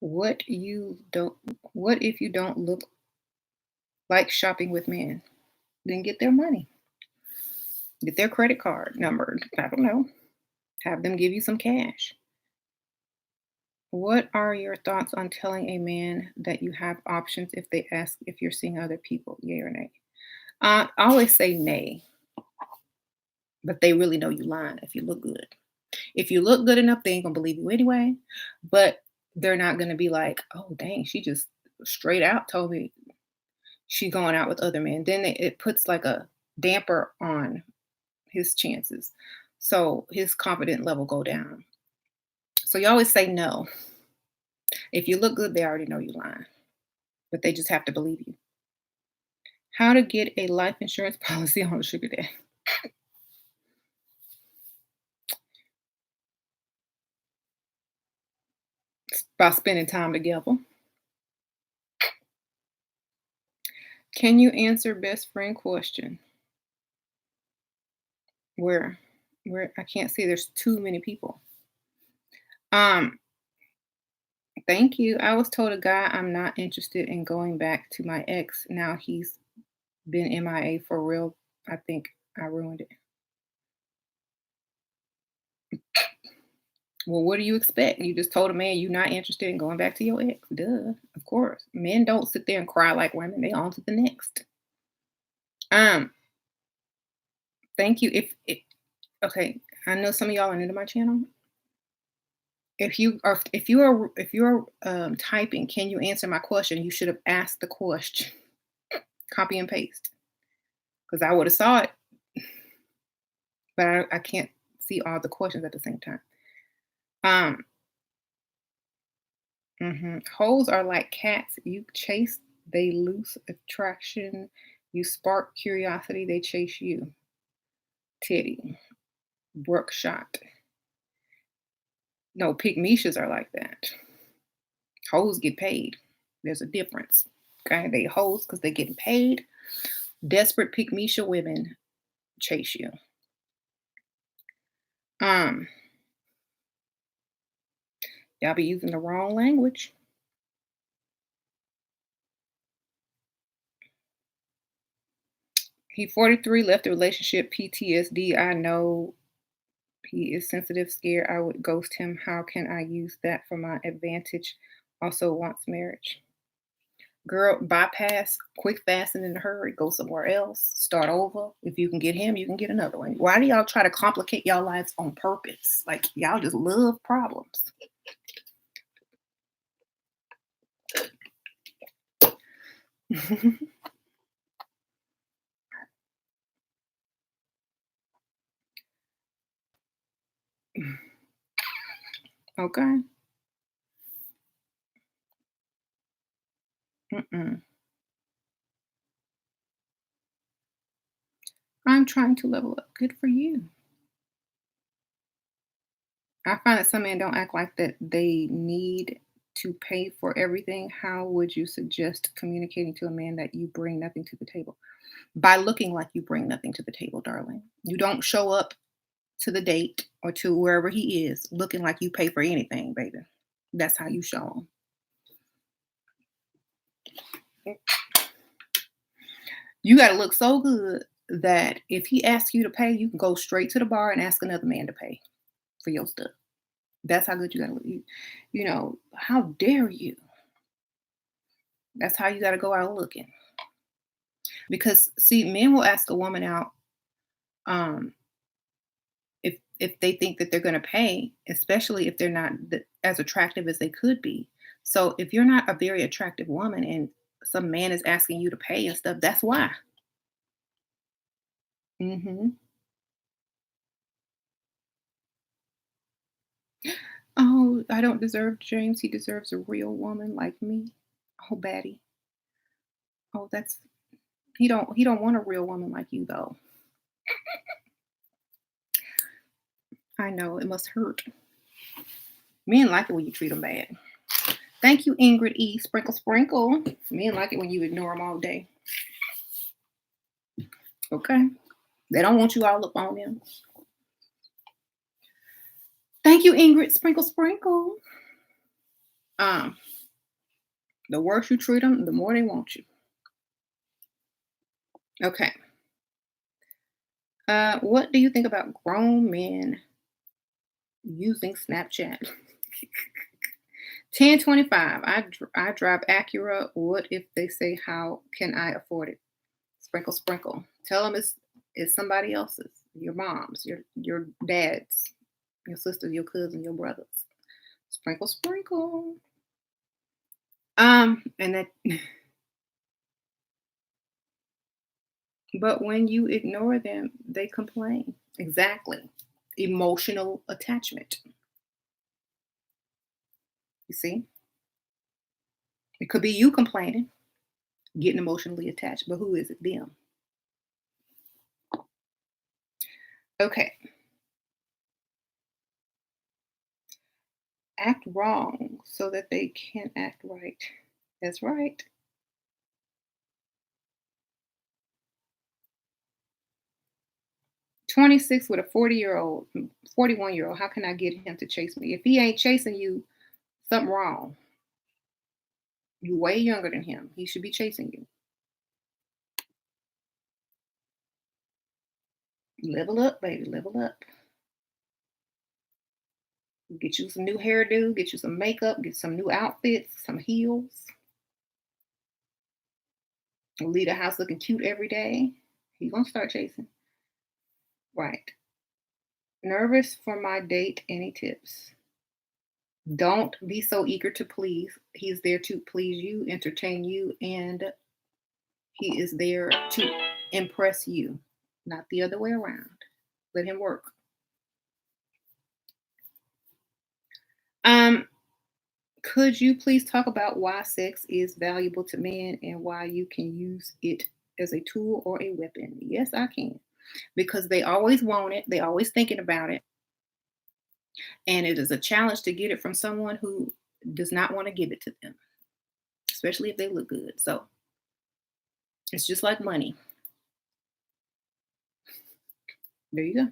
what if you don't look like shopping with men? Then get their money. Get their credit card number. I don't know. Have them give you some cash. What are your thoughts on telling a man that you have options if they ask if you're seeing other people? Yay or nay? I always say nay, but they really know you lying if you look good. If you look good enough, they ain't gonna believe you anyway. But they're not gonna be like, oh dang, she just straight out told me she going out with other men. Then it puts like a damper on his chances. So his confidence level go down. So you always say no. If you look good, they already know you lying, but they just have to believe you. How to get a life insurance policy on a sugar daddy by spending time together. Can you answer best friend question? Where where I can't see there's too many people. Um, thank you. I was told a guy I'm not interested in going back to my ex. Now he's been MIA for real. I think I ruined it. Well, what do you expect? You just told a man you're not interested in going back to your ex. Duh, of course. Men don't sit there and cry like women. They on to the next. Um, thank you. If okay, I know some of y'all are new to my channel. If you are typing, can you answer my question? You should have asked the question. Copy and paste. Because I would have saw it, but I can't see all the questions at the same time. Um, Hoes are like cats. You chase, they lose attraction. You spark curiosity, they chase you. Titty. Brooke shot. No, pygmishas are like that. Hoes get paid. There's a difference. Okay, they hoes because they're getting paid. Desperate pygmisha women chase you. Um, y'all be using the wrong language. He 43, left the relationship, PTSD. I know he is sensitive, scared I would ghost him. How can I use that for my advantage? Also wants marriage. Girl, bypass, quick, fast, and in a hurry. Go somewhere else. Start over. If you can get him, you can get another one. Why do y'all try to complicate y'all lives on purpose? Like y'all just love problems. Okay. Mm-mm. I'm trying to level up. Good for you. I find that some men don't act like that they need to pay for everything. How would you suggest communicating to a man that you bring nothing to the table? By looking like you bring nothing to the table, darling. You don't show up to the date or to wherever he is looking like you pay for anything, baby. That's how you show him. You got to look so good that if he asks you to pay, you can go straight to the bar and ask another man to pay for your stuff. That's how good you got to look. How dare you? That's how you got to go out looking. Because see, men will ask a woman out um, if they think that they're going to pay, especially if they're not as attractive as they could be. So if you're not a very attractive woman and some man is asking you to pay and stuff, that's why. Hmm. Oh, I don't deserve James. He deserves a real woman like me. Oh, Batty. Oh, that's he don't want a real woman like you though. I know it must hurt. Men like it when you treat them bad. Thank you, Ingrid E. Sprinkle Sprinkle. Men like it when you ignore them all day. Okay. They don't want you all up on them. Thank you, Ingrid Sprinkle Sprinkle. Um, the worse you treat them, the more they want you. Okay. What do you think about grown men using Snapchat? 1025. I drive Acura. What if they say, how can I afford it? Sprinkle, sprinkle. Tell them it's somebody else's. Your mom's, your dad's, your sister's, your cousin, your brother's. Sprinkle, sprinkle. And that but when you ignore them, they complain. Exactly. Emotional attachment. You see? It could be you complaining, getting emotionally attached, but who is it? Them. Okay. Act wrong so that they can act right. That's right. 26 with a 40-year-old, 41-year-old. How can I get him to chase me? If he ain't chasing you, something wrong. You way younger than him. He should be chasing you. Level up, baby. Level up. Get you some new hairdo, get you some makeup, get some new outfits, some heels. Leave the house looking cute every day. He gonna start chasing. Right. Nervous for my date. Any tips? Don't be so eager to please. He's there to please you, entertain you, and he is there to impress you, not the other way around. Let him work. Um, could you please talk about why sex is valuable to men and why you can use it as a tool or a weapon? Yes, I can. Because they always want it, they always thinking about it, and it is a challenge to get it from someone who does not want to give it to them, especially if they look good. So it's just like money. There you go.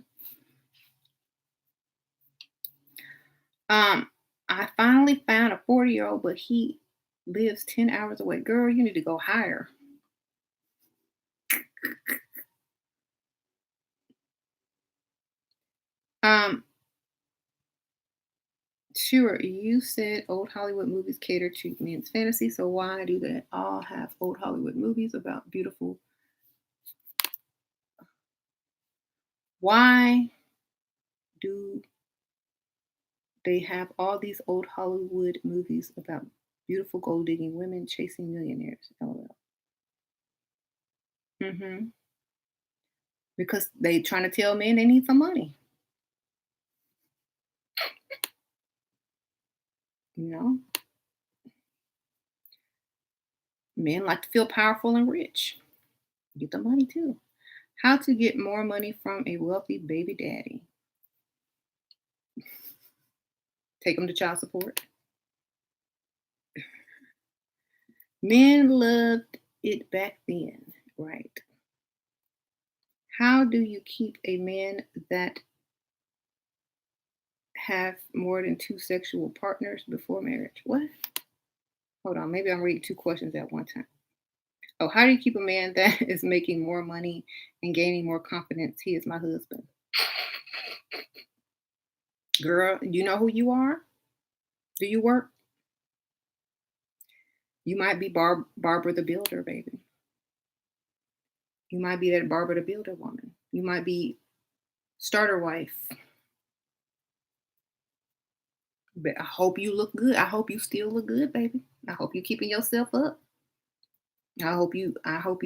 Um, I finally found a 40-year-old, but he lives 10 hours away. Girl, you need to go higher. Um, sure, you said old Hollywood movies cater to men's fantasy, so why do they all have old Hollywood movies about beautiful? Why do they have all these old Hollywood movies about beautiful gold digging women chasing millionaires? LOL. Hmm. Because they trying to tell men they need some money. You know, men like to feel powerful and rich. Get the money too. How to get more money from a wealthy baby daddy? Take them to child support. Men loved it back then, right? How do you keep a man that have more than two sexual partners before marriage? What? Hold on, maybe I'm reading two questions at one time. Oh, how do you keep a man that is making more money and gaining more confidence? He is my husband. Girl, you know who you are? Do you work? You might be Barbara the Builder, baby. You might be that Barbara the Builder woman. You might be starter wife. But I hope you look good. I hope you still look good, baby. I hope you keeping yourself up. I hope you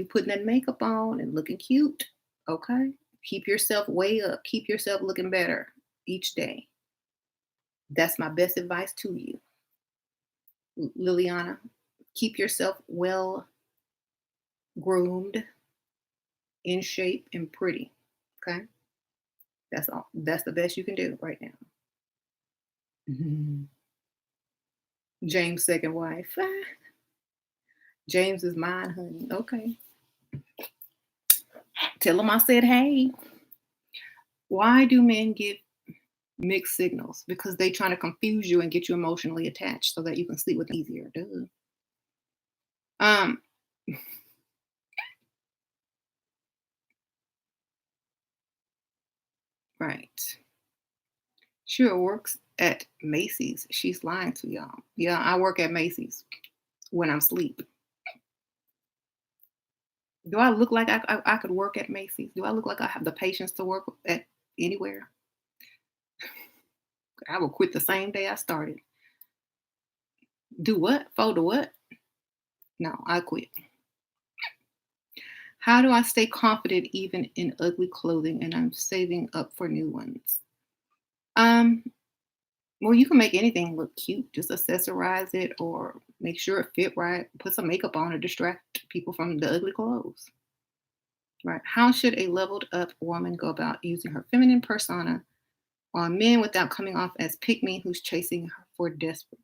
putting that makeup on and looking cute. Okay? Keep yourself way up. Keep yourself looking better each day. That's my best advice to you. Liliana, keep yourself well groomed, in shape, and pretty. Okay? That's all. That's the best you can do right now. Mhm. James' second wife. James is mine, honey. Okay. Tell him I said, hey. Why do men give mixed signals? Because they trying to confuse you and get you emotionally attached so that you can sleep with easier. Duh. Um, right. Sure works at Macy's. She's lying to y'all. Yeah, I work at Macy's when I'm asleep. Do I look like I could work at Macy's? Do I look like I have the patience to work at anywhere? I will quit the same day I started. Do what? Fold the what? No, I quit. How do I stay confident even in ugly clothing and I'm saving up for new ones? Um, well, you can make anything look cute. Just accessorize it or make sure it fit right. Put some makeup on to distract people from the ugly clothes. Right. How should a leveled up woman go about using her feminine persona on men without coming off as pick me who's chasing her for desperate?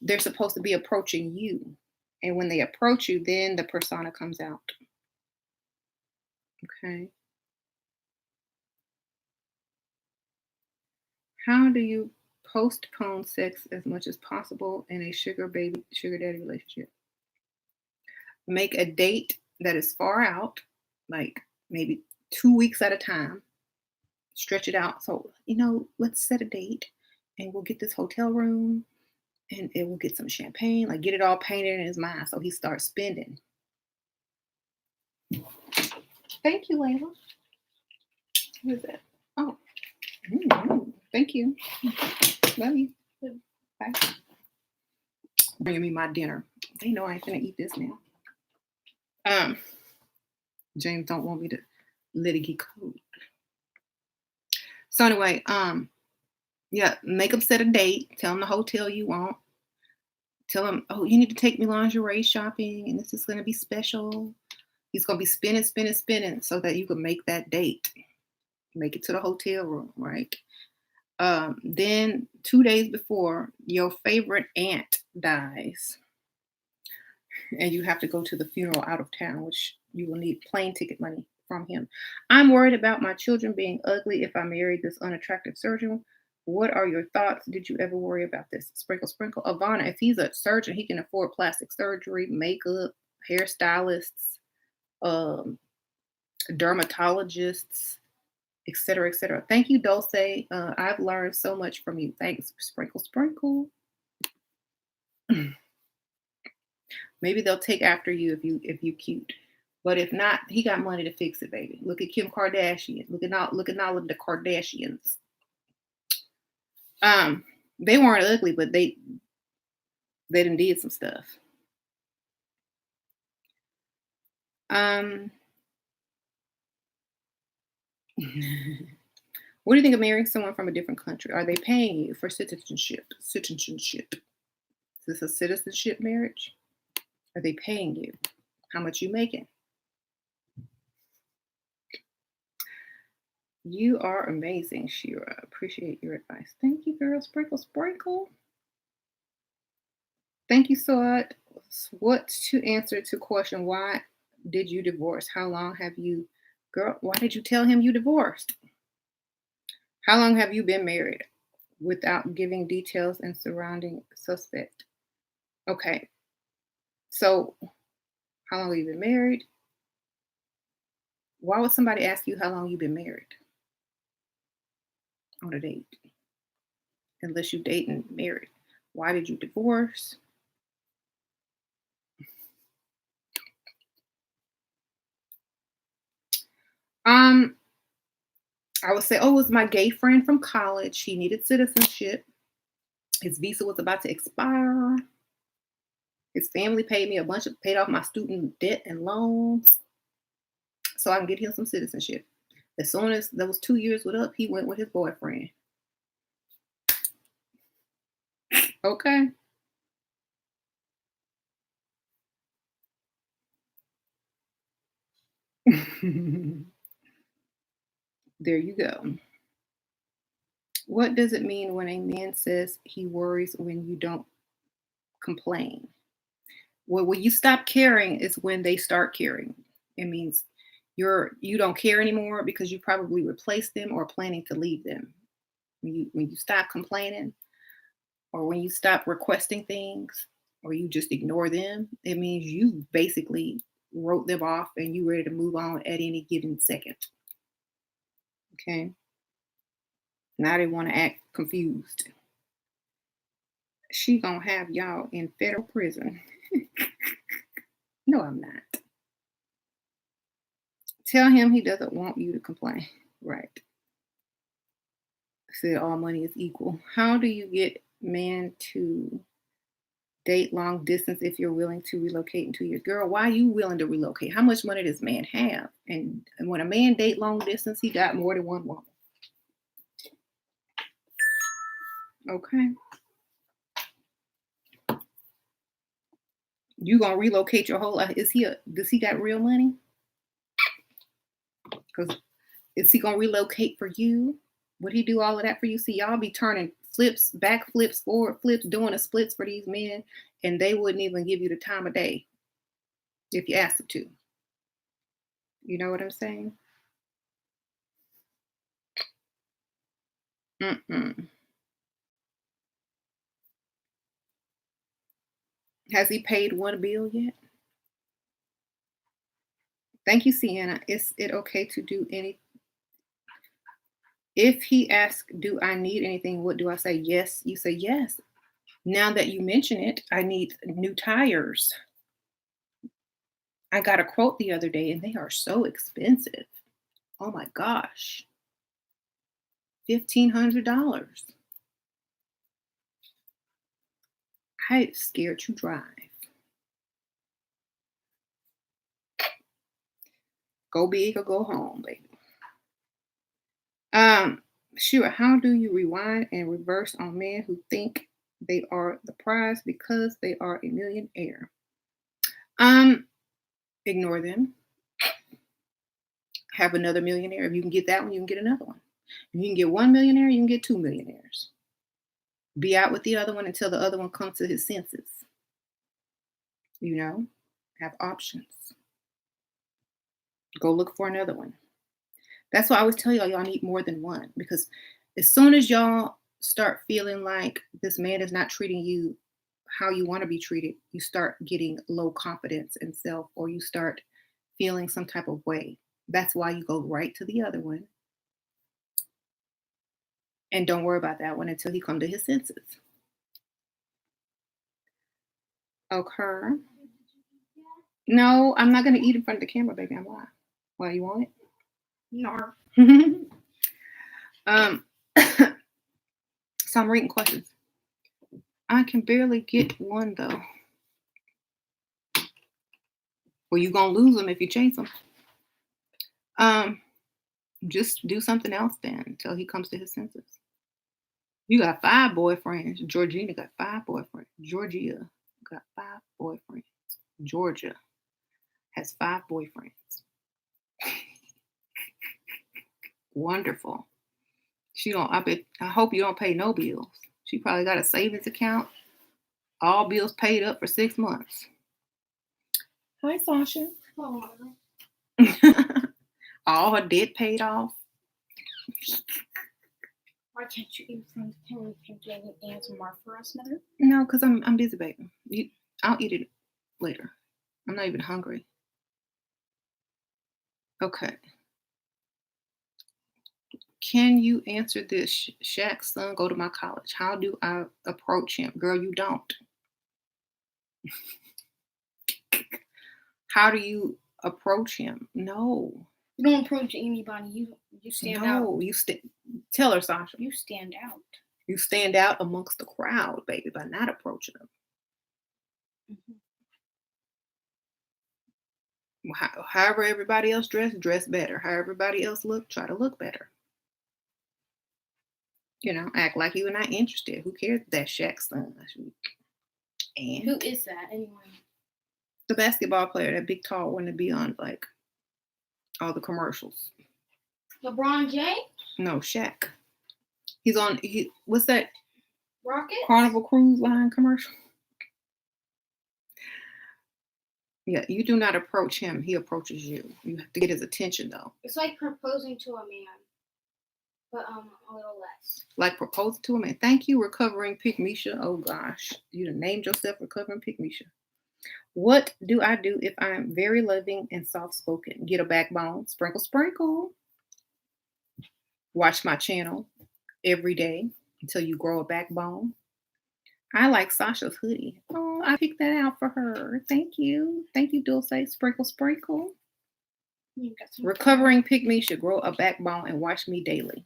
They're supposed to be approaching you. And when they approach you, then the persona comes out. Okay. How do you postpone sex as much as possible in a sugar daddy relationship? Make a date that is far out, like maybe 2 weeks at a time. Stretch it out. So, let's set a date and we'll get this hotel room and it will get some champagne, like get it all painted in his mind. So he starts spending. Thank you, Layla. What is that? Oh, thank you. Love you. Bye. Bringing me my dinner. They know I ain't gonna eat this now. James don't want me to let it get cold. So anyway, yeah, make them set a date. Tell them the hotel you want. Tell him, oh, you need to take me lingerie shopping, and this is gonna be special. He's gonna be spinning, so that you can make that date. Make it to the hotel room, right? Then 2 days before, your favorite aunt dies, and you have to go to the funeral out of town, which you will need plane ticket money from him. I'm worried about my children being ugly if I married this unattractive surgeon. What are your thoughts? Did you ever worry about this? Sprinkle, sprinkle. Ivana, if he's a surgeon, he can afford plastic surgery, makeup, hairstylists, um, dermatologists, etc., etc. Thank you, Dulce. I've learned so much from you. Thanks, sprinkle, sprinkle. Maybe they'll take after you if you cute. But if not, he got money to fix it, baby. Look at Kim Kardashian. Look at all of the Kardashians. They weren't ugly, but they done did some stuff. What do you think of marrying someone from a different country? Are they paying you for citizenship? Citizenship. Is this a citizenship marriage? Are they paying you? How much you making? You are amazing, Shira. Appreciate your advice. Thank you, girl. Sprinkle, sprinkle. Thank you so much. What to answer to question? Why did you divorce? How long have you, girl? Why did you tell him you divorced? How long have you been married? Without giving details and surrounding suspect. Okay, so how long have you been married? Why would somebody ask you how long you've been married on a date? Unless you date and married. Why did you divorce? Um, I would say, oh, it was my gay friend from college. He needed citizenship. His visa was about to expire. His family paid me paid off my student debt and loans so I can get him some citizenship. As soon as those 2 years were up, he went with his boyfriend. Okay. There you go. What does it mean when a man says he worries when you don't complain? Well, when you stop caring is when they start caring. It means you don't care anymore because you probably replaced them or planning to leave them. When you stop complaining or when you stop requesting things or you just ignore them, it means you basically wrote them off and you ready to move on at any given second. Okay. Now they want to act confused. She gonna have y'all in federal prison. No, I'm not. Tell him he doesn't want you to complain. Right. Said all money is equal. How do you get man to date long distance if you're willing to relocate in 2 years? Girl, why are you willing to relocate? How much money does man have? And when a man date long distance, he got more than one woman. Okay. You gonna relocate your whole life? Does he got real money? Because is he gonna relocate for you? Would he do all of that for you? See, y'all be turning flips, back flips, forward flips, doing the splits for these men, and they wouldn't even give you the time of day if you asked them to. You know what I'm saying? Mm-mm. Has he paid one bill yet? Thank you, Sienna. Is it okay to do any? If he asks, "Do I need anything?" What do I say? Yes. You say yes. Now that you mention it, I need new tires. I got a quote the other day, and they are so expensive. Oh my gosh, $1,500. I'm scared to drive. Go big or go home, baby. Um, sure. How do you rewind and reverse on men who think they are the prize because they are a millionaire? Um, Ignore them. Have another millionaire. If you can get that one, you can get another one. If you can get one millionaire, you can get two millionaires. Be out with the other one until the other one comes to his senses. You know, have options. Go look for another one. That's why I always tell y'all need more than one because as soon as y'all start feeling like this man is not treating you how you want to be treated, you start getting low confidence in self or you start feeling some type of way. That's why you go right to the other one and don't worry about that one until he come to his senses. Okay. No, I'm not gonna eat in front of the camera, baby. I'm why? Why you want No. it? um so I'm reading questions. I can barely get one though. Well, you gonna lose them if you chase them. Um, just do something else then until he comes to his senses. You got five boyfriends. Georgina got five boyfriends. Georgia got five boyfriends. Georgia has five boyfriends. Wonderful. She don't. I hope you don't pay no bills. She probably got a savings account. All bills paid up for 6 months. Hi, Sasha. Oh, All her debt paid off. why can't you eat from the can? Can you get any answer more for us, Mother? No, because I'm busy, baby. I'll eat it later. I'm not even hungry. Okay. Can you answer this? Shaq's son go to my college. How do I approach him? Girl, you don't. How do you approach him? No. You don't approach anybody. You stand out. No, tell her, Sasha. You stand out. You stand out amongst the crowd, baby, by not approaching them. However everybody else dress better. How everybody else look, try to look better. Act like you're not interested. Who cares? That's Shaq's son. And Who is that anyway? the basketball player, that big tall one to be on like all the commercials. LeBron James? No, Shaq. He's on. What's that? Rocket? Carnival Cruise Line commercial. Yeah, you do not approach him. He approaches you. You have to get his attention, though. It's like proposing to a man, but a little less. Like propose to him and thank you, Recovering Pygmisha. Oh gosh, you done named yourself Recovering Pygmisha. What do I do if I'm very loving and soft-spoken? Get a backbone. Sprinkle, sprinkle. Watch my channel every day until you grow a backbone. I like Sasha's hoodie. Oh, I picked that out for her. Thank you. Thank you, Dulce. Sprinkle, sprinkle. Recovering Pygmy should grow a backbone and watch me daily.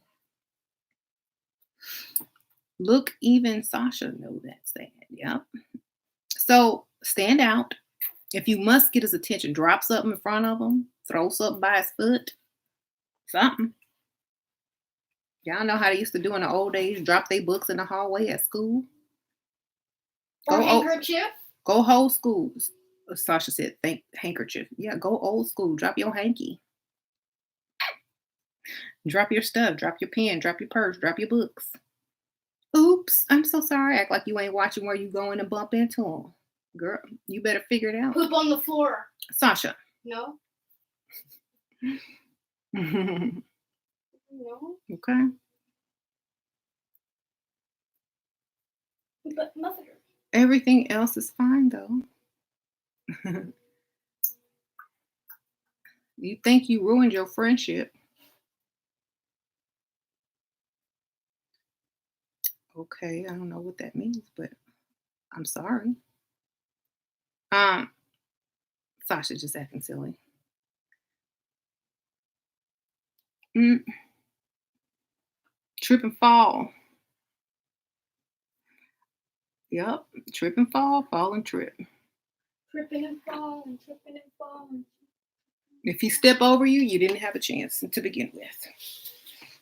Look, even Sasha know that's sad. Yep. So stand out. If you must get his attention, drop something in front of him. Throw something by his foot. Something. Y'all know how they used to do in the old days. Drop their books in the hallway at school. Or handkerchief. Go old school. Sasha said, think handkerchief. Yeah, go old school. Drop your hanky. Drop your stuff. Drop your pen. Drop your purse. Drop your books. Oops, I'm so sorry. Act like you ain't watching where you going and bump into them. Girl, you better figure it out. Poop on the floor. Sasha. No. No. Okay. But nothing. Everything else is fine, though. You think you ruined your friendship. Okay, I don't know what that means, but I'm sorry. Sasha just acting silly. Trip and fall. Yep, trip and fall and trip. Tripping and fall and tripping and fall. If he step over you, you didn't have a chance to begin with.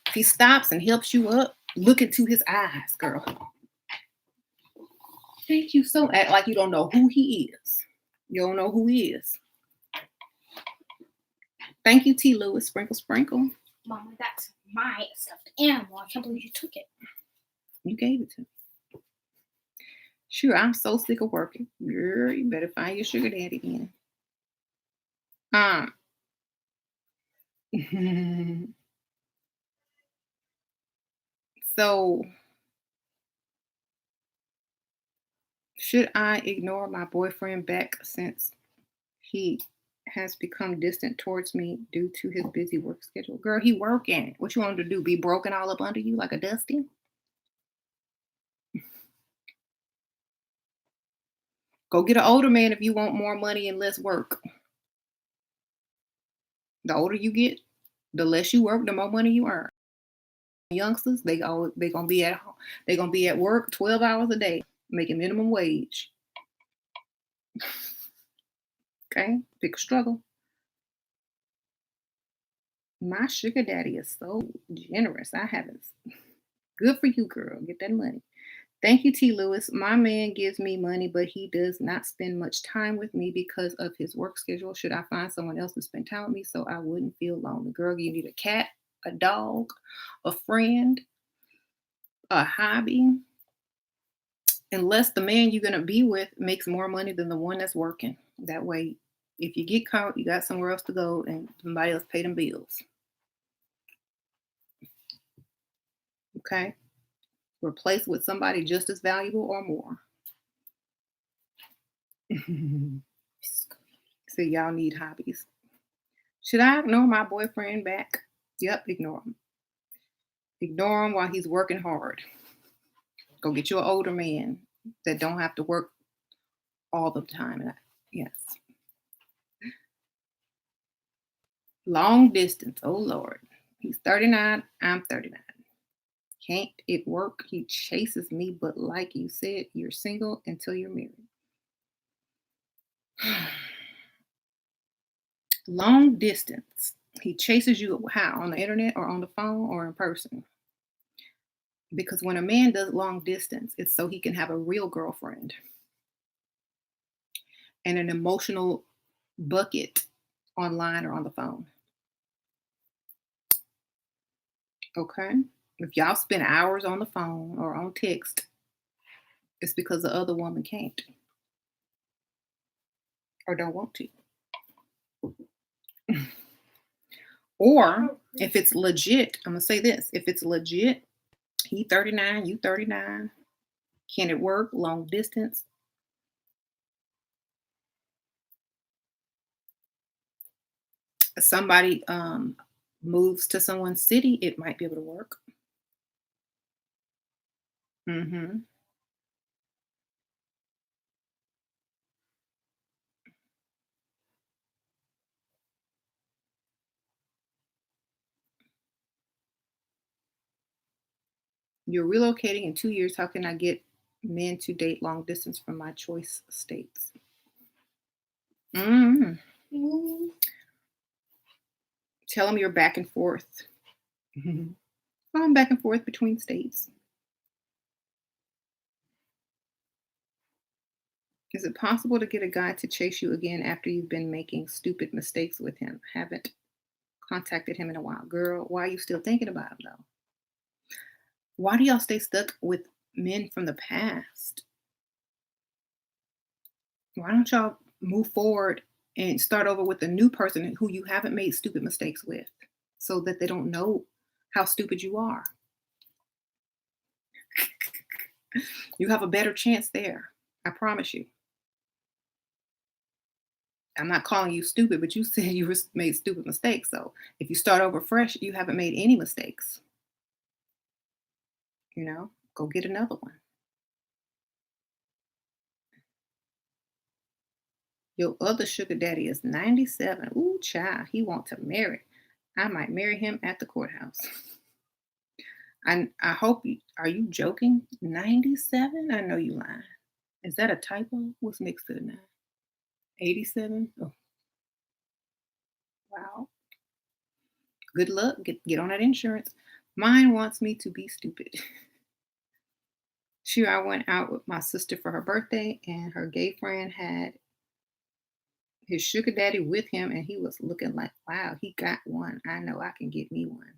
If he stops and helps you up, look into his eyes, girl. Thank you so. Act like you don't know who he is. You don't know who he is. Thank you, T. Lewis. Sprinkle, sprinkle. Mama, that's my stuffed animal. I can't believe you took it. You gave it to me. Sure, I'm so sick of working. Girl, you better find your sugar daddy then. So, should I ignore my boyfriend back since he has become distant towards me due to his busy work schedule? Girl, he working. What you want him to do? Be broken all up under you like a dusty? Go get an older man if you want more money and less work. The older you get, the less you work, the more money you earn. Youngsters, they gonna be at home. They gonna be at work 12 hours a day, making minimum wage. Okay, pick a struggle. My sugar daddy is so generous. I haven't. Good for you, girl. Get that money. Thank you, T. Lewis. My man gives me money, but he does not spend much time with me because of his work schedule. Should I find someone else to spend time with me so I wouldn't feel lonely? Girl, you need a cat a dog, a friend, a hobby, unless the man you're gonna be with makes more money than the one that's working. That way, if you get caught, you got somewhere else to go and somebody else pay them bills. Okay? Replace with somebody just as valuable or more. So y'all need hobbies. Should I ignore my boyfriend back? Yep, ignore him. Ignore him while he's working hard. Go get you an older man that don't have to work all the time. Yes. Long distance. Oh Lord. He's 39. I'm 39. Can't it work? He chases me, but like you said, you're single until you're married. Long distance. He chases you how? On the internet or on the phone or in person? Because when a man does long distance, it's so he can have a real girlfriend and an emotional bucket online or on the phone. Okay? If y'all spend hours on the phone or on text, it's because the other woman can't or don't want to. Or if it's legit, I'm gonna say this. If it's legit, he 39, you 39. Can it work long distance? Somebody moves to someone's city, it might be able to work. Hmm. You're relocating in 2 years. How can I get men to date long distance from my choice states? Mm. Tell them you're back and forth. Mhm. I'm back and forth between states. Is it possible to get a guy to chase you again after you've been making stupid mistakes with him? Haven't contacted him in a while. Girl, why are you still thinking about him though? Why do y'all stay stuck with men from the past? Why don't y'all move forward and start over with a new person who you haven't made stupid mistakes with so that they don't know how stupid you are? You have a better chance there. I promise you. I'm not calling you stupid, but you said you made stupid mistakes. So if you start over fresh, you haven't made any mistakes. Go get another one. Your other sugar daddy is 97. Ooh, child, he want to marry. I might marry him at the courthouse. I hope you are you joking? 97? I know you lying. Is that a typo? What's next to the nine? 87? Oh, wow. Good luck. Get on that insurance. Mine wants me to be stupid. Sure, I went out with my sister for her birthday, and her gay friend had his sugar daddy with him, and he was looking like, wow, he got one. I know I can get me one.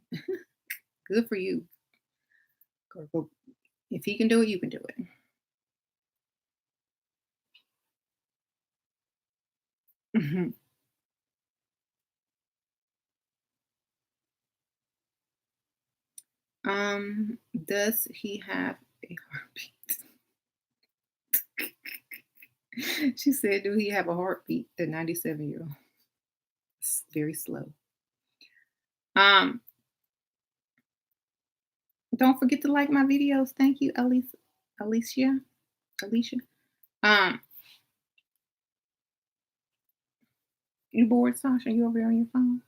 Good for you. Go. If he can do it, you can do it. Mhm. Does he have a heartbeat? She said, do he have a heartbeat? The 97-year-old. It's very slow. Um, don't forget to like my videos. Thank you, Alicia. Alicia. Um, you bored, Sasha? You over there on your phone?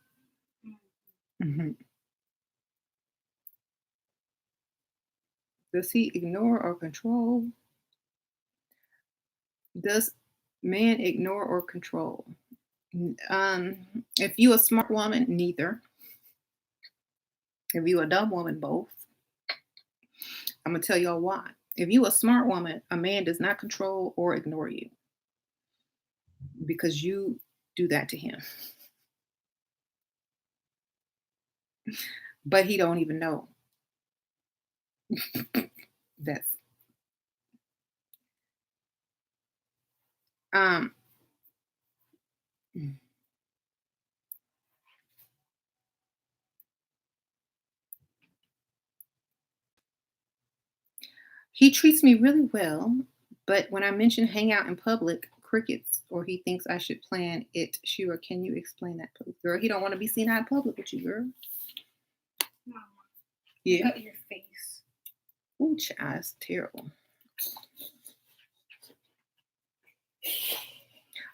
Mhm. Does he ignore or control? Does man ignore or control? If you a smart woman, neither. If you a dumb woman, both. I'm gonna tell y'all why. If you a smart woman, a man does not control or ignore you because you do that to him. but he don't even know. That's um he treats me really well, but when I mention hang out in public, crickets, or he thinks I should plan it. Sure, can you explain that, please? Girl, he don't want to be seen out in public with you, girl. Mama, look Yeah. at your face. Ooh, child, it's terrible.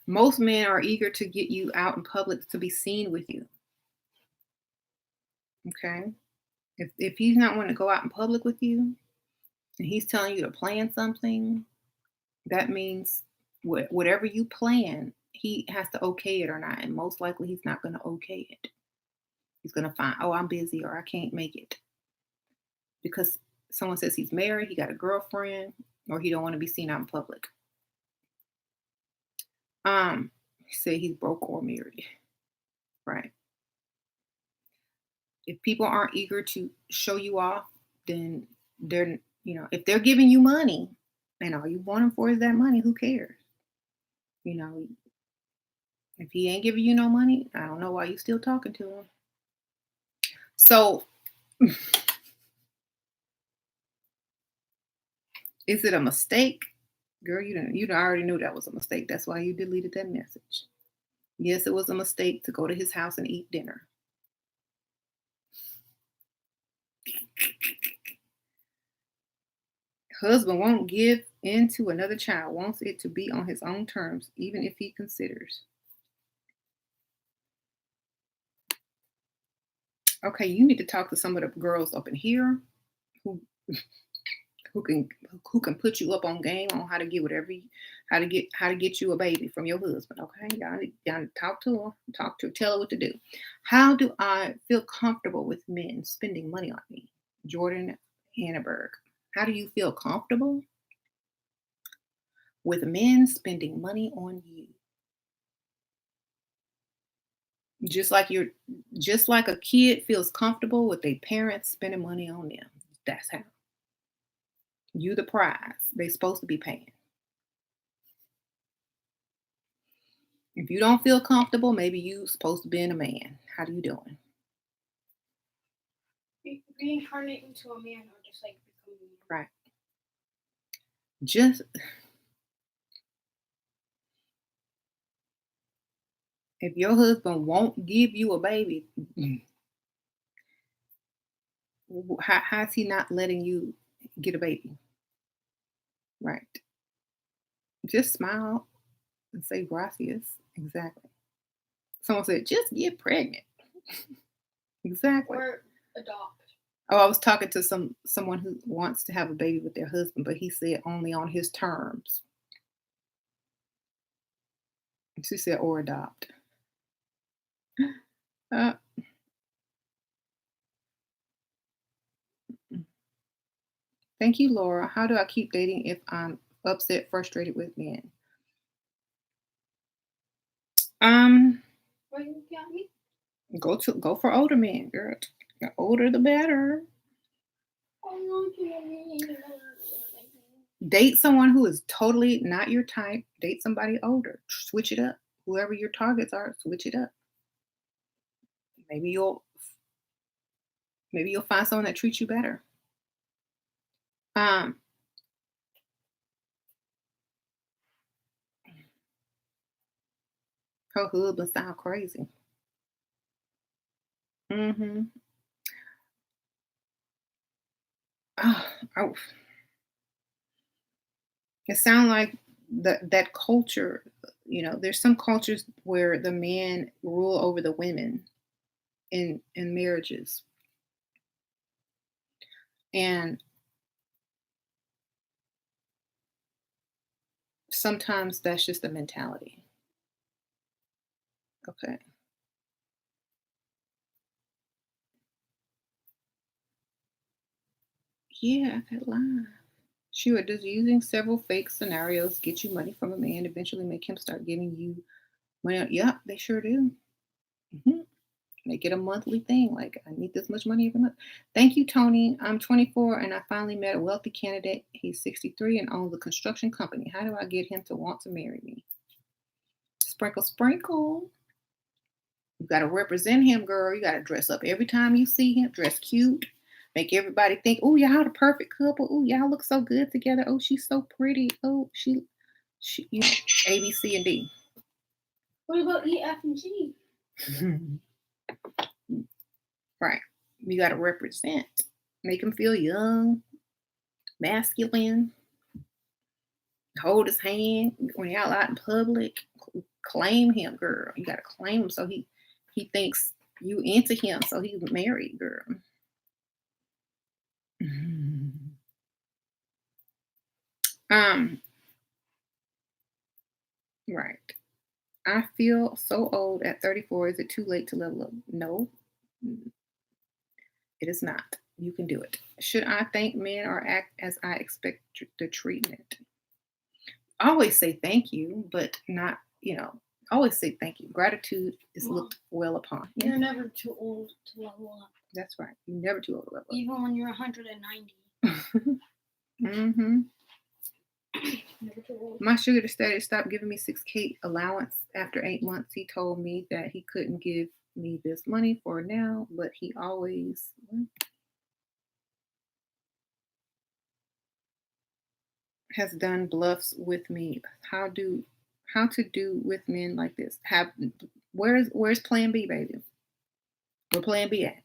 Most men are eager to get you out in public to be seen with you. Okay. If he's not wanting to go out in public with you and he's telling you to plan something, that means whatever you plan, he has to okay it or not. And most likely he's not going to okay it. He's going to find, oh, I'm busy or I can't make it because someone says he's married, he got a girlfriend, or he don't want to be seen out in public. He said he's broke or married, right? If people aren't eager to show you off, then they're, if they're giving you money and all you want them for is that money, who cares? You know, if he ain't giving you no money, I don't know why you still talking to him. So, is it a mistake? Girl, you already knew that was a mistake. That's why you deleted that message. Yes, it was a mistake to go to his house and eat dinner. Husband won't give in to another child, wants it to be on his own terms, even if he considers. Okay, you need to talk to some of the girls up in here who who can who can put you up on game on how to get how to get you a baby from your husband. Okay, y'all need to talk to her, tell her what to do. How do I feel comfortable with men spending money on me? Jordan Hanneberg. How do you feel comfortable with men spending money on you? Just like you're just like a kid feels comfortable with their parents spending money on them. That's how. You the prize. They supposed to be paying. If you don't feel comfortable, maybe you supposed to be in a man. How you doing? Reincarnate into a man or just like become a man? Right. Just if your husband won't give you a baby, how's he not letting you get a baby? Right. Just smile and say gracias. Exactly. Someone said, just get pregnant. Exactly. Or adopt. Oh, I was talking to someone who wants to have a baby with their husband, but he said only on his terms. She said, or adopt. Uh, Thank you, Laura. How do I keep dating if I'm upset, frustrated with men? Um, What you got me? go for older men, girl. The older the better. Date someone who is totally not your type. Date somebody older. Switch it up. Whoever your targets are, switch it up. Maybe you'll find someone that treats you better. Um, Her husband sound crazy. Mm-hmm. Oh, it sounds like that culture. There's some cultures where the men rule over the women in marriages, and sometimes that's just the mentality. Okay. Yeah, I could lie. Sure, does using several fake scenarios get you money from a man eventually make him start giving you money? Yeah, they sure do. hmm Make it a monthly thing. Like, I need this much money every month. Thank you, Tony. I'm 24 and I finally met a wealthy candidate. He's 63 and owns a construction company. How do I get him to want to marry me? Sprinkle, sprinkle. You got to represent him, girl. You got to dress up every time you see him. Dress cute. Make everybody think, oh, y'all the perfect couple. Oh, y'all look so good together. Oh, she's so pretty. Oh, she you know, A, B, C, and D. What about E, F, and G? Right. You got to represent. Make him feel young, masculine. Hold his hand when you're out in public. Claim him, girl. You got to claim him so he thinks you into him, so he's married, girl. Right. I feel so old at 34. Is it too late to level up? No, it is not. You can do it. Should I thank men or act as I expect the treatment? Always say thank you, but not, always say thank you. Gratitude is looked well upon. Yeah. You're never too old to level up. That's right. You're never too old to level up. Even when you're 190. Mm-hmm. Never too old. My sugar daddy stopped giving me $6K allowance after 8 months. He told me that he couldn't give me this money for now, but he always has done bluffs with me. How to do with men like this? Where's plan B, baby? Where plan B at?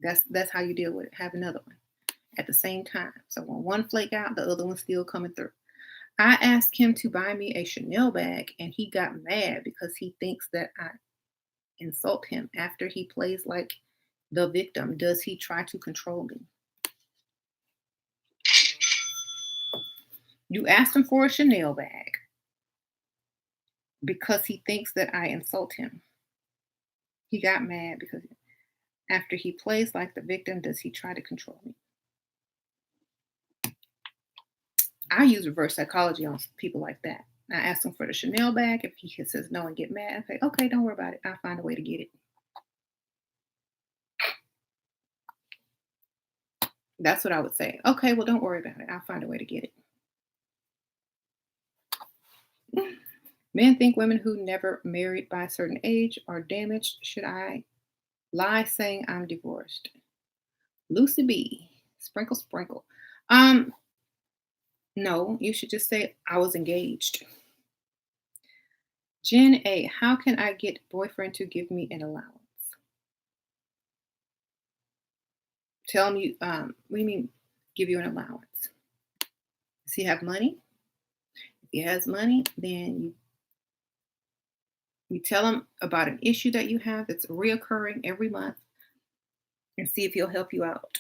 That's how you deal with it. Have another one at the same time. So when one flake out, the other one's still coming through. I asked him to buy me a Chanel bag and he got mad because he thinks that I insult him. After he plays like the victim, does he try to control me? You asked him for a Chanel bag because he thinks that I insult him. He got mad because after he plays like the victim, does he try to control me? I use reverse psychology on people like that. I ask him for the Chanel bag. If he says no and get mad, I say, okay, don't worry about it. I'll find a way to get it. That's what I would say. Okay, well, don't worry about it. I'll find a way to get it. Men think women who never married by a certain age are damaged. Should I lie saying I'm divorced? Lucy B. Sprinkle, sprinkle. No, you should just say I was engaged. Jen A. How can I get boyfriend to give me an allowance? Tell him what do you mean give you an allowance? Does he have money? If he has money, then you tell him about an issue that you have that's reoccurring every month and see if he'll help you out.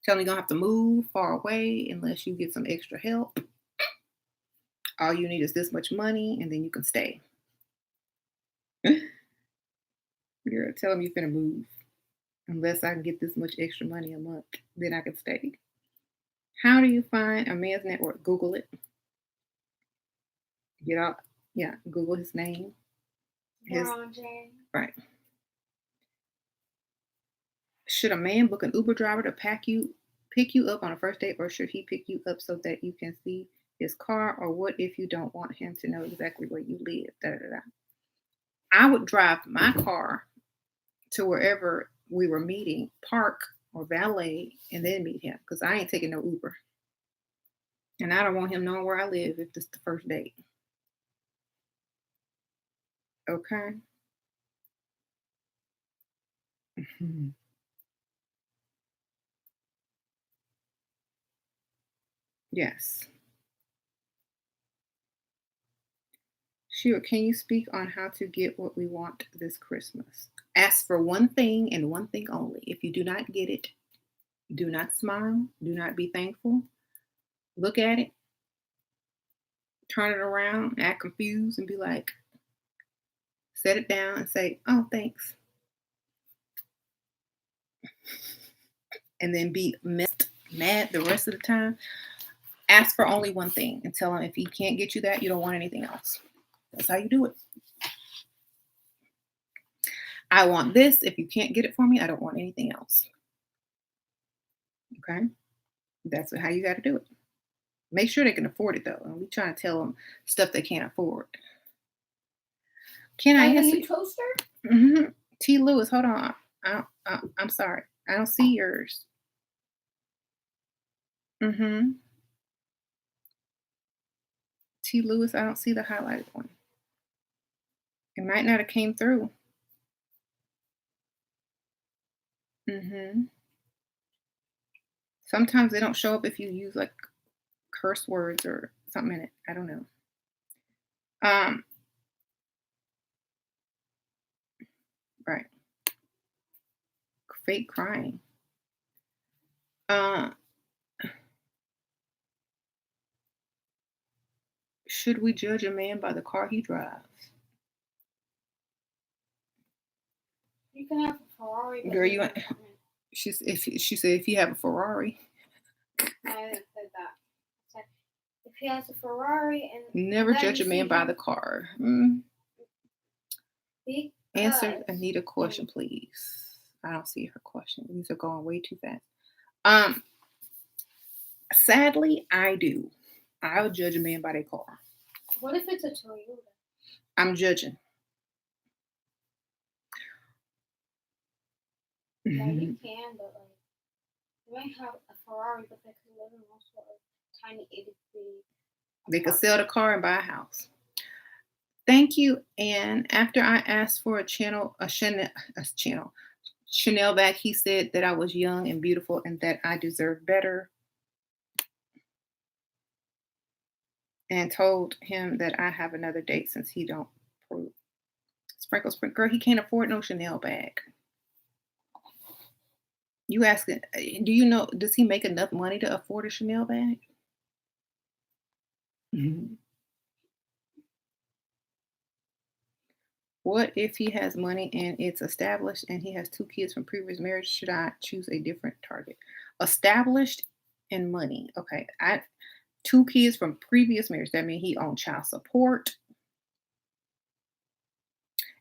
Tell him you don't have to move far away unless you get some extra help. All you need is this much money and then you can stay. Girl, tell him you're gonna move. Unless I can get this much extra money a month, then I can stay. How do you find a man's network? Google it. Get out. Yeah, Google his name. Right. Should a man book an Uber driver to pick you up on a first date, or should he pick you up so that you can see his car? Or what if you don't want him to know exactly where you live? Da, da, da. I would drive my car to wherever we were meeting, park or valet, and then meet him because I ain't taking no Uber. And I don't want him knowing where I live if this is the first date. Okay? Mm-hmm. Yes. Sure. Can you speak on how to get what we want this Christmas? Ask for one thing and one thing only. If you do not get it, do not smile. Do not be thankful. Look at it. Turn it around. Act confused and be like, set it down and say, oh, thanks. And then be mad the rest of the time. Ask for only one thing and tell him if he can't get you that, you don't want anything else. That's how you do it. I want this. If you can't get it for me, I don't want anything else. Okay? That's how you got to do it. Make sure they can afford it though. And we trying to tell them stuff they can't afford. Can I Like a answer? new toaster? T. Lewis, hold on. I'm sorry. I don't see yours. hmm T. Lewis, I don't see the highlighted one. It might not have came through. hmm Sometimes they don't show up if you use like curse words or something in it. I don't know. Um, right. Fake crying. Uh, should we judge a man by the car he drives? You can have a Ferrari, but Girl, live you. in an apartment. She said if you have a Ferrari, I didn't say that. I said if he has a Ferrari never then judge you a see man by him the car. Answer because Anita question, please. I don't see her question. These are going way too fast. Um, Sadly, I do. I'll judge a man by their car. what if it's a Toyota? I'm judging. Yeah, They you can, but like you might have a Ferrari, but they could live in also a tiny 80 feet could sell the car and buy a house. Thank you. And after I asked for Chanel bag, he said that I was young and beautiful and that I deserved better, and told him that I have another date since he don't prove. Sprinkle, sprinkle, girl, he can't afford no Chanel bag. You asking? Do you know? Does he make enough money to afford a Chanel bag? Mhm. What if he has money and it's established and he has two kids from previous marriage? Should I choose a different target? Established and money. Okay. I two kids from previous marriage. That means he on child support.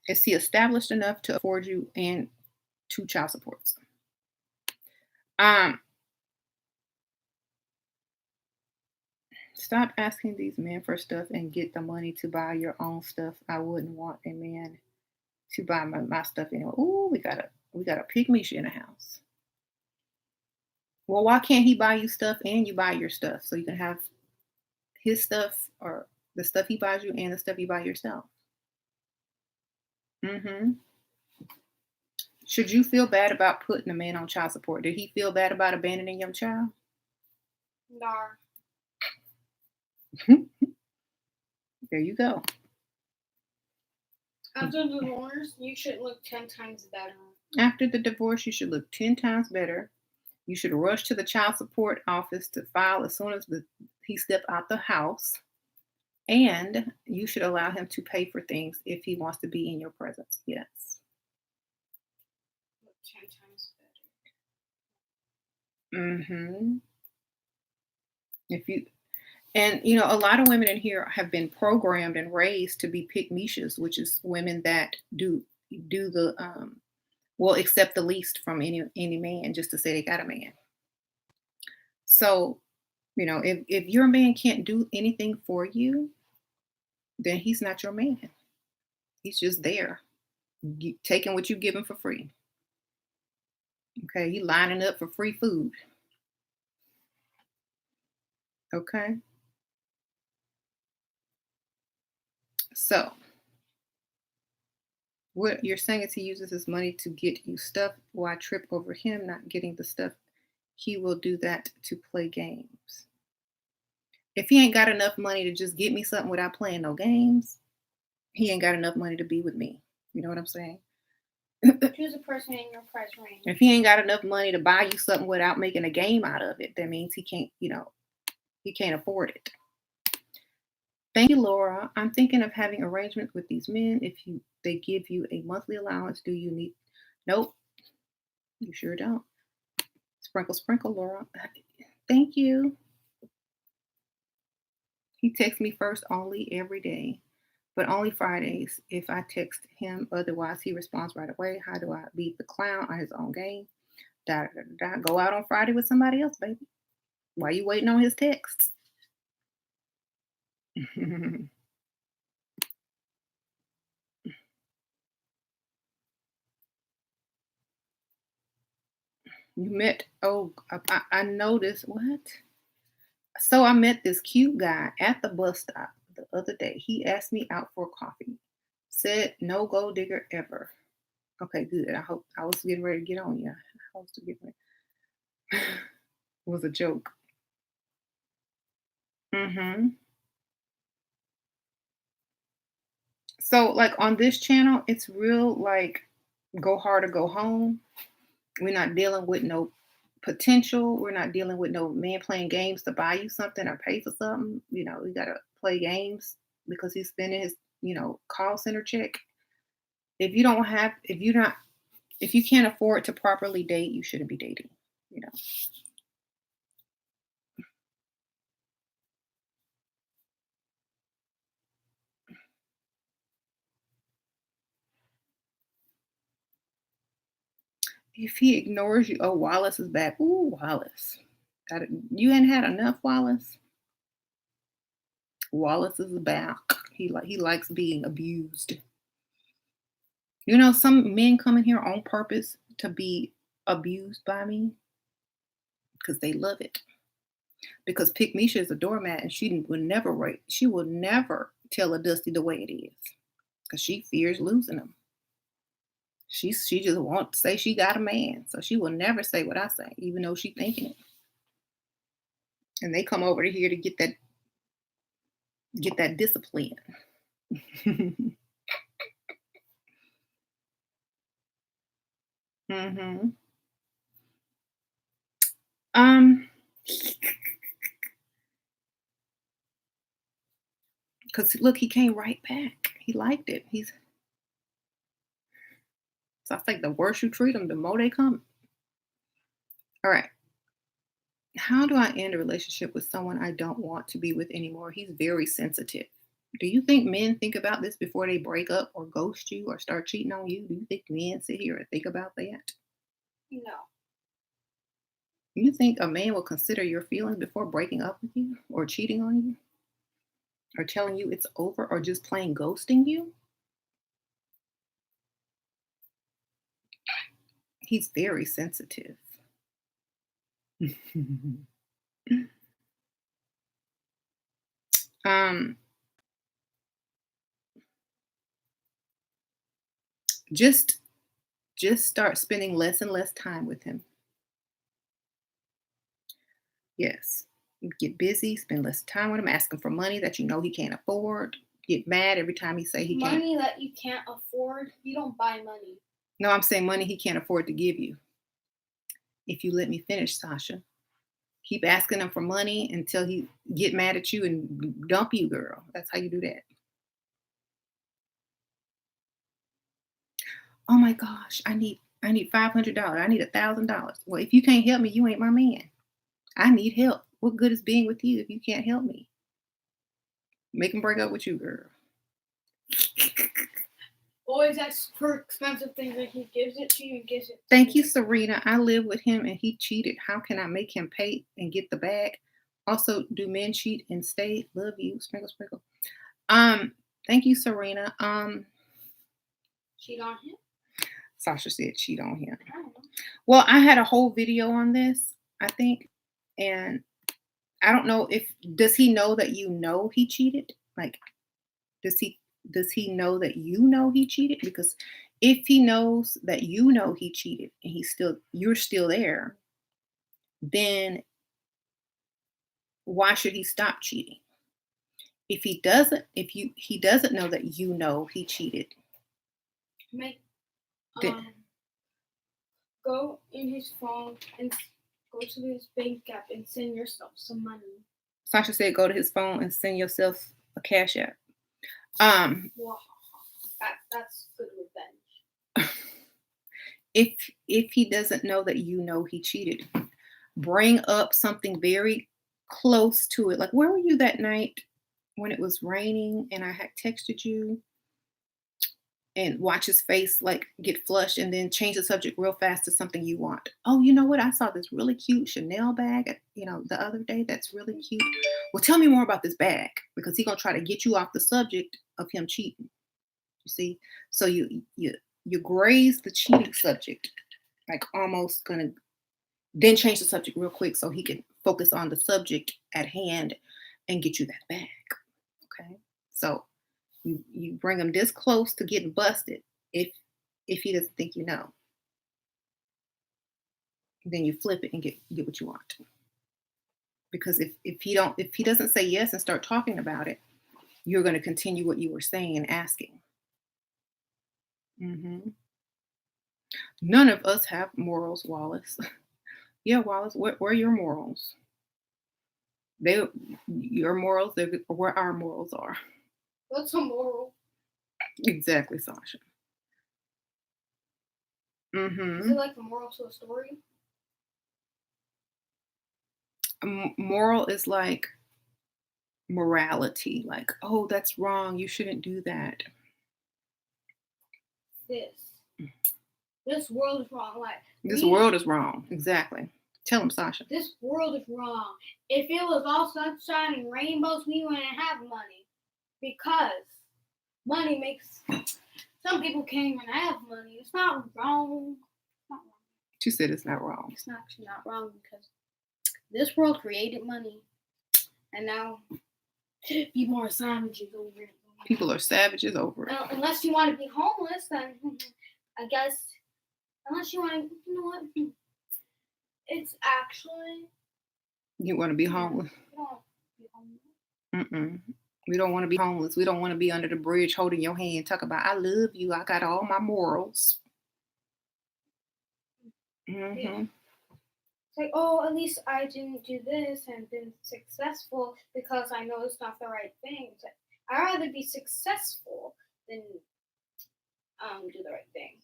Is he established enough to afford you and two child supports? Um, Stop asking these men for stuff and get the money to buy your own stuff. I wouldn't want a man to buy my stuff anyway. Ooh, we got a pygmy in the house. Well, why can't he buy you stuff and you buy your stuff so you can have his stuff or the stuff he buys you and the stuff you buy yourself? hmm Should you feel bad about putting a man on child support? Did he feel bad about abandoning your child? Nah. There you go. After the divorce, you should look 10 times better. After the divorce, you should look 10 times better. You should rush to the child support office to file as soon as he step out the house. And you should allow him to pay for things if he wants to be in your presence. Yes. Look 10 times better. hmm If you And a lot of women in here have been programmed and raised to be pick niches, which is women that do the will accept the least from any man just to say they got a man. So, if your man can't do anything for you, then he's not your man. He's just there, taking what you give him for free. Okay, he lining up for free food. Okay, so what you're saying is he uses his money to get you stuff. Why trip over him not getting the stuff? He will do that to play games. If he ain't got enough money to just get me something without playing no games, he ain't got enough money to be with me. You know what I'm saying? Choose a person in your price range. If he ain't got enough money to buy you something without making a game out of it, that means he can't afford it. Thank you, Laura. I'm thinking of having arrangements with these men. If they give you a monthly allowance, do you need? Nope, you sure don't. Sprinkle, sprinkle, Laura. Thank you. He texts me first only every day. but only Fridays. If I text him, otherwise he responds right away. How do I beat the clown on his own game? Da, da, da, da. Go out on Friday with somebody else, baby. Why you waiting on his texts? You met, oh, I noticed, what? So I met this cute guy at the bus stop the other day. He asked me out for coffee. Said no gold digger ever. Okay, good. I hope I was getting ready to get on you. I was getting ready. It was a joke. Hmm. So like on this channel, it's real like go hard or go home. We're not dealing with no potential. We're not dealing with no man playing games to buy you something or pay for something. We gotta play games because he's spending his, call center check. If you don't have, if you can't afford to properly date, you shouldn't be dating. You know, if he ignores you, oh, Wallace is back. Ooh, Wallace. You ain't had enough, Wallace. Wallace is back. He likes being abused. Some men come in here on purpose to be abused by me because they love it. Because Pick Misha is a doormat and she will never tell a Dusty the way it is because she fears losing him. She just wants to say she got a man, so she will never say what I say, even though she thinking it. And they come over here to get that discipline. Hmm. Um, because look, he came right back. He liked it. So I think the worse you treat them, the more they come. All right. How do I end a relationship with someone I don't want to be with anymore? He's very sensitive. Do you think men think about this before they break up or ghost you or start cheating on you? Do you think men sit here and think about that? No. You think a man will consider your feelings before breaking up with you or cheating on you or telling you it's over or just plain ghosting you? He's very sensitive. um, just start spending less and less time with him. Yes. Get busy, spend less time with him, ask him for money that you know he can't afford. Get mad every time he say he can't. Money that you can't afford, you don't buy money. No, I'm saying money he can't afford to give you. If you let me finish, Sasha. Keep asking him for money until he get mad at you and dump you, girl. That's how you do that. Oh my gosh, I need $500. I need $1,000. Well, if you can't help me, you ain't my man. I need help. What good is being with you if you can't help me? Make him break up with you, girl. Always ask for expensive things and he gives it to you and gives it to Thank you, you. Serena. I live with him and he cheated. How can I make him pay and get the bag? Also, do men cheat and stay? Love you. Sprinkle, sprinkle. Um, Thank you, Serena. Cheat on him? Sasha said cheat on him. I don't know. Well, I had a whole video on this, I think, and I don't know if does he know that you know he cheated? Like, does he know that you know he cheated? Because if he knows that you know he cheated and you're still there, then why should he stop cheating? If he doesn't know that you know he cheated, Make then go in his phone and go to his bank app and send yourself some money. Sasha said go to his phone and send yourself a cash app. Wow, that's good revenge. If he doesn't know that you know he cheated, bring up something very close to it. Like, where were you that night when it was raining and I had texted you and watch his face like get flushed and then change the subject real fast to something you want. Oh, you know what? I saw this really cute Chanel bag, the other day. That's really cute. Well, tell me more about this bag because he's gonna try to get you off the subject of him cheating. You see, so you graze the cheating subject, like almost gonna then change the subject real quick so he can focus on the subject at hand and get you that bag. Okay, so you bring him this close to getting busted if he doesn't think you know. Then you flip it and get what you want. Because if he doesn't say yes and start talking about it, you're going to continue what you were saying and asking. Hmm. None of us have morals, Wallace. Yeah, Wallace, where are your morals? They your morals, they're where our morals are. What's a moral? Exactly, Sasha. Is it like a moral to a story? Moral is like morality, like, oh, that's wrong, you shouldn't do that. This world is wrong. Like This world is wrong. Exactly. Tell him, Sasha. This world is wrong. If it was all sunshine and rainbows, we wouldn't have money. Because money makes some people can't even have money. It's not wrong. It's not wrong. She said it's not wrong. It's actually not wrong because this world created money, and now people are savages over it. People are savages over it. Unless you want to be homeless, then I guess. Unless you want to, you know what? It's actually. You want to be homeless? Mm-mm. We don't want to be homeless. We don't want to be under the bridge holding your hand, talk about, I love you, I got all my morals. Mm-hmm. Yeah. It's like, oh, at least I didn't do this and been successful because I know it's not the right thing. It's like, I'd rather be successful than do the right thing.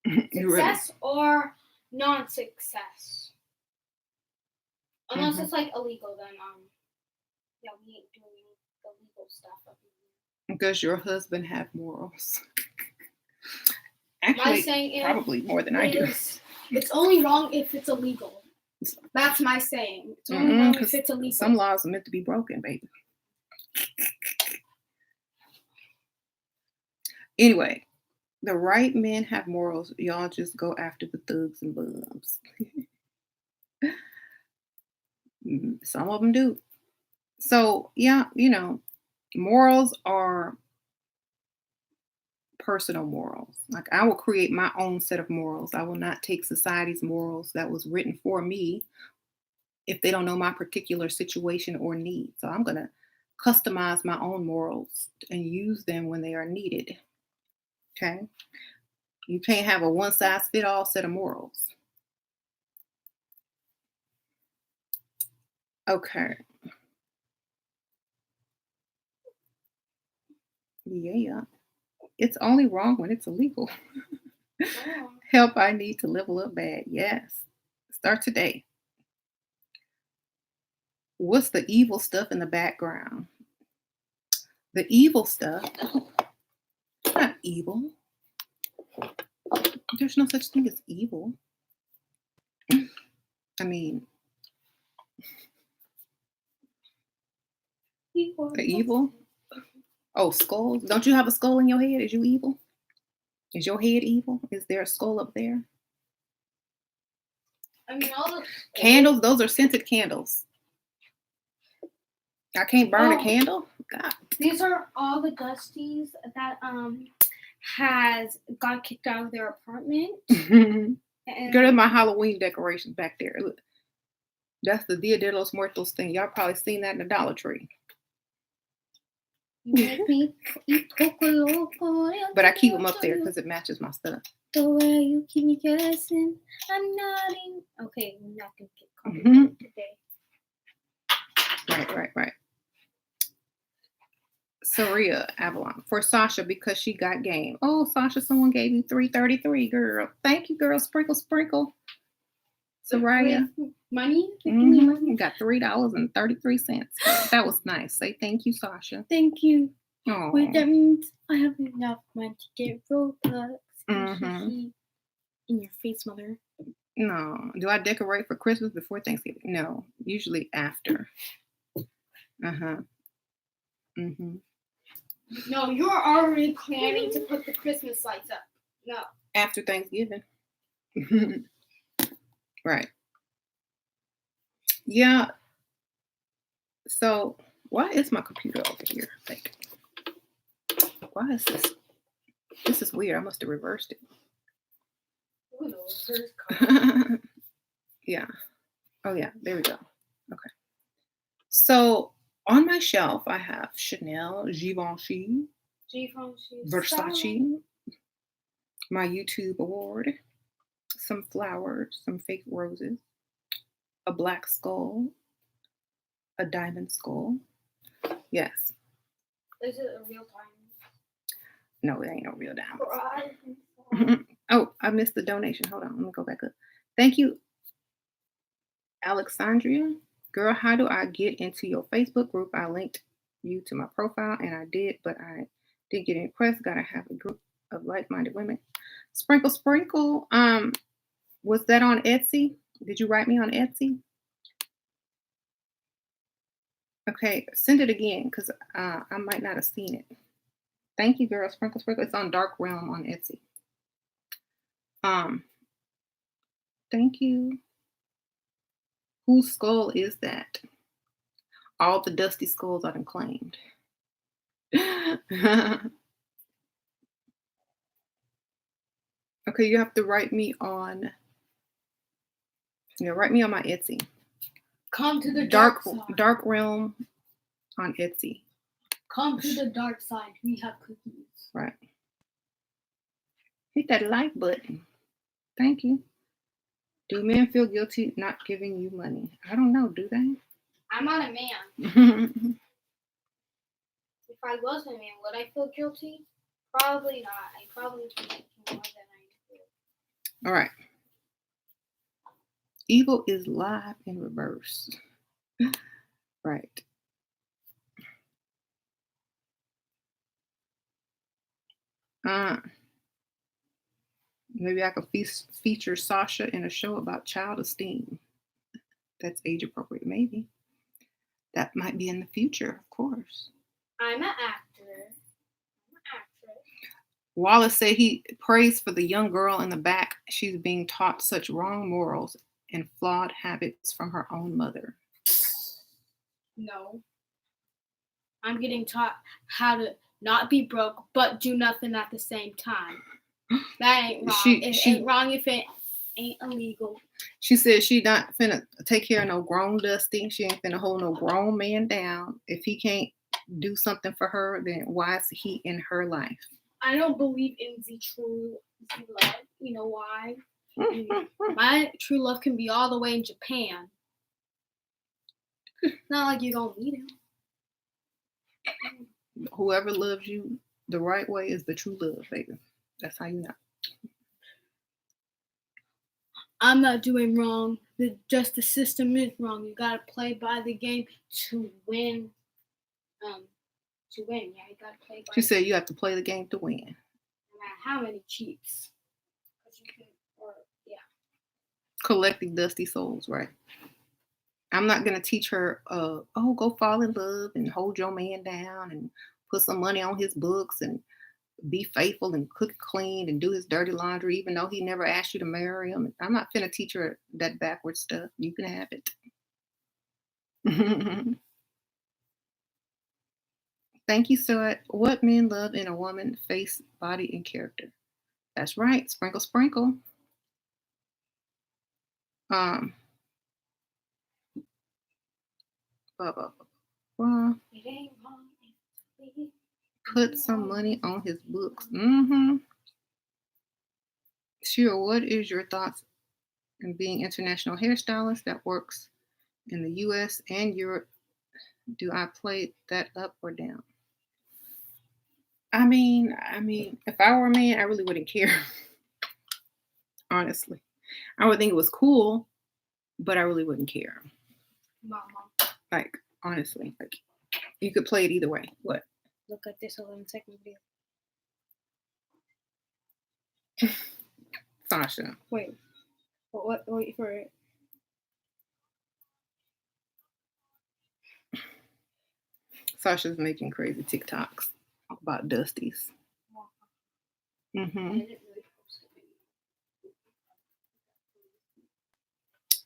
Yeah. Success or non-success. Unless it's like illegal, then yeah, we ain't doing the legal stuff up here. Does your husband have morals? Actually, my saying probably more than I do. It's only wrong if it's illegal. That's my saying. It's only wrong if it's illegal. Some laws are meant to be broken, baby. Anyway, the right men have morals. Y'all just go after the thugs and bums. Some of them do. So, yeah, morals are personal morals. Like, I will create my own set of morals. I will not take society's morals that was written for me if they don't know my particular situation or need. So I'm going to customize my own morals and use them when they are needed. Okay? You can't have a one-size-fit-all set of morals. Okay. Yeah. It's only wrong when it's illegal. Help, I need to level up bad. Yes. Start today. What's the evil stuff in the background? The evil stuff. It's not evil. There's no such thing as evil. I mean, the evil? Oh, skulls. Don't you have a skull in your head? Is you evil? Is your head evil? Is there a skull up there? I mean, all the candles, those are scented candles. I can't burn a candle? God. These are all the Dusties that got kicked out of their apartment. Go to my Halloween decorations back there. Look. That's the Dia de los Muertos thing. Y'all probably seen that in the Dollar Tree. But I keep them up there because it matches my stuff. The way you keep me guessing, I'm nodding. Okay, we're not gonna get caught today. Right. Saria Avalon for Sasha because she got game. Oh, Sasha, someone gave you 333, girl. Thank you, girl. Sprinkle. Soraya. Money? You got $3.33. That was nice. Say thank you, Sasha. Thank you. Oh. Wait, that means I have enough money to get Robux. Mm-hmm. In your face, mother. No. Do I decorate for Christmas before Thanksgiving? No. Usually after. Uh-huh. Mm-hmm. No, you're already planning to put the Christmas lights up. No. After Thanksgiving. Right. Yeah. So why is my computer over here? Like, why is this? This is weird. I must have reversed it. Ooh, no, reverse. Yeah. Oh yeah. There we go. Okay. So on my shelf, I have Chanel, Givenchy, Versace, my YouTube award, some flowers, some fake roses, a black skull, a diamond skull. Yes. Is it a real diamond? No, it ain't no real diamond. Oh, I missed the donation. Hold on. Let me go back up. Thank you, Alexandria. Girl, how do I get into your Facebook group? I linked you to my profile and I did, but I didn't get any requests. Gotta have a group of like-minded women. Sprinkle, sprinkle. Was that on Etsy? Did you write me on Etsy? Okay, send it again because I might not have seen it. Thank you, girl. Sprinkle, sprinkle. It's on Dark Realm on Etsy. Thank you. Whose skull is that? All the dusty skulls I've claimed. Okay, you have to write me on. Yeah, write me on my Etsy. Come to the dark side. Dark Realm on Etsy. Come to the dark side. We have cookies. Right. Hit that like button. Thank you. Do men feel guilty not giving you money? I don't know. Do they? I'm not a man. If I was a man, would I feel guilty? Probably not. I probably would make more than I do. All right. Evil is live in reverse. Right. Maybe I could feature Sasha in a show about child esteem. That's age appropriate, maybe. That might be in the future, of course. I'm an actor. Wallace said he prays for the young girl in the back. She's being taught such wrong morals and flawed habits from her own mother. No. I'm getting taught how to not be broke, but do nothing at the same time. That ain't wrong. It ain't wrong if it ain't illegal. She said she not finna take care of no grown dusty. She ain't finna hold no grown man down. If he can't do something for her, then why is he in her life? I don't believe in the true love. You know why? My true love can be all the way in Japan. It's not like you don't need him. Whoever loves you the right way is the true love, baby. That's how you know. I'm not doing wrong. Just the system is wrong. You gotta play by the game to win. Yeah, you gotta play by. She said you have to play the game to win. No matter how many cheats. Collecting dusty souls, right? I'm not gonna teach her, go fall in love and hold your man down and put some money on his books and be faithful and cook clean and do his dirty laundry, even though he never asked you to marry him. I'm not gonna teach her that backward stuff. You can have it. Thank you, sir. What men love in a woman: face, body, and character. That's right. Sprinkle, sprinkle. Put some money on his books. Sure. What is your thoughts on being international hairstylist that works in the U.S. and Europe? Do I play that up or down? I mean, if I were a man, I really wouldn't care. Honestly, I would think it was cool but I really wouldn't care. Mama, Like, honestly, like you could play it either way. What? look at this 11-second video. Sasha. Wait. What? Wait for it. Sasha's making crazy TikToks about Dusties. Mm-hmm.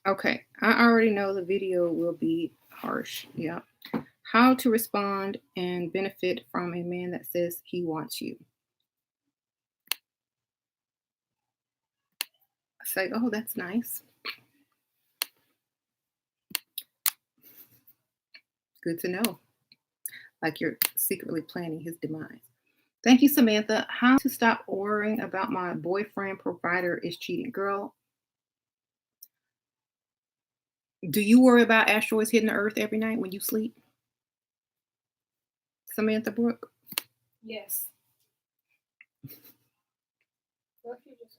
Okay, I already know the video will be harsh. Yeah. How to respond and benefit from a man that says he wants you. Say, oh, that's nice. Good to know. Like you're secretly planning his demise. Thank you, Samantha. How to stop worrying about my boyfriend provider is cheating. Girl, do you worry about asteroids hitting the earth every night when you sleep? Samantha Brooke? Yes. What if you just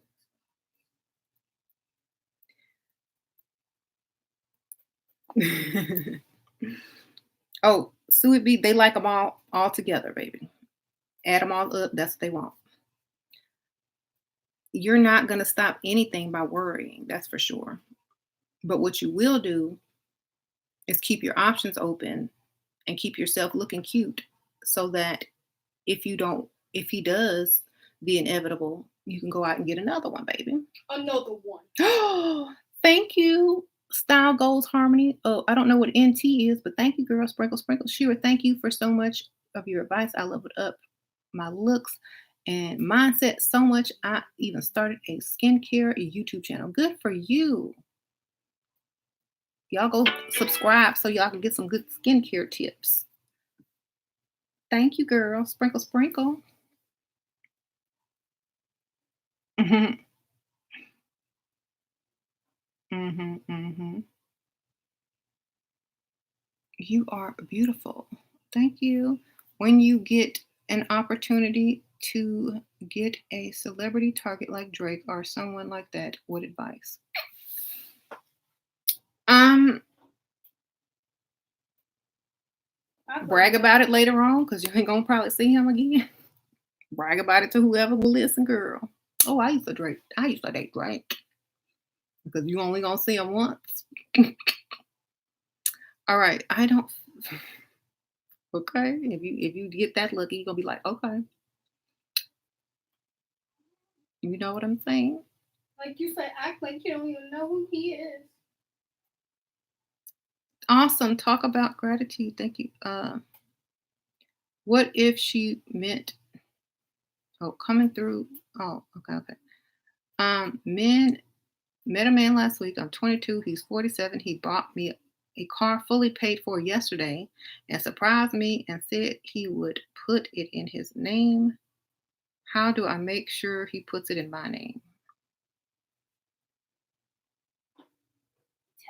Oh, Sue B, they like them all together, baby. Add them all up. That's what they want. You're not going to stop anything by worrying. That's for sure. But what you will do is keep your options open and keep yourself looking cute so that if he does the inevitable, you can go out and get another one, baby. another one? Thank you. Style Goals Harmony. Oh, I don't know what NT is, but thank you, girl. Sprinkle, sprinkle. Shira, thank you for so much of your advice. I leveled up my looks and mindset so much. I even started a skincare YouTube channel. Good for you. Y'all go subscribe so y'all can get some good skincare tips. Thank you, girl. Sprinkle, sprinkle. Mm-hmm. Mm-hmm. Mm-hmm. You are beautiful. Thank you. When you get an opportunity to get a celebrity target like Drake or someone like that, what advice? Um, brag about it later on because you ain't gonna probably see him again. Brag about it to whoever will listen, girl. Oh, I used to date Drake because you only gonna see him once. All right, I don't. Okay, if you get that lucky, you're gonna be like, okay, you know what I'm saying? Like you said, act like you don't even know who he is. Awesome. Talk about gratitude. Thank you. What if she meant? Oh, coming through. Oh, okay. Men met a man last week. I'm 22. He's 47. He bought me a car fully paid for yesterday and surprised me and said he would put it in his name. How do I make sure he puts it in my name?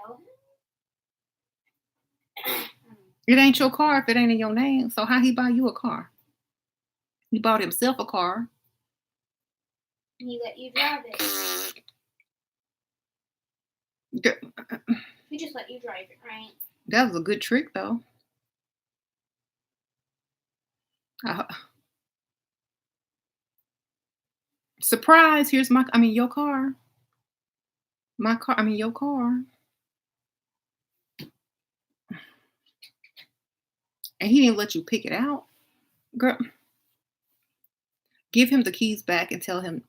Tell him. It ain't your car if it ain't in your name. So how he buy you a car? He bought himself a car. He let you drive it. He just let you drive it, right? That was a good trick, though. Surprise! Here's your car. My car. Your car. And he didn't let you pick it out, girl. Give him the keys back and tell him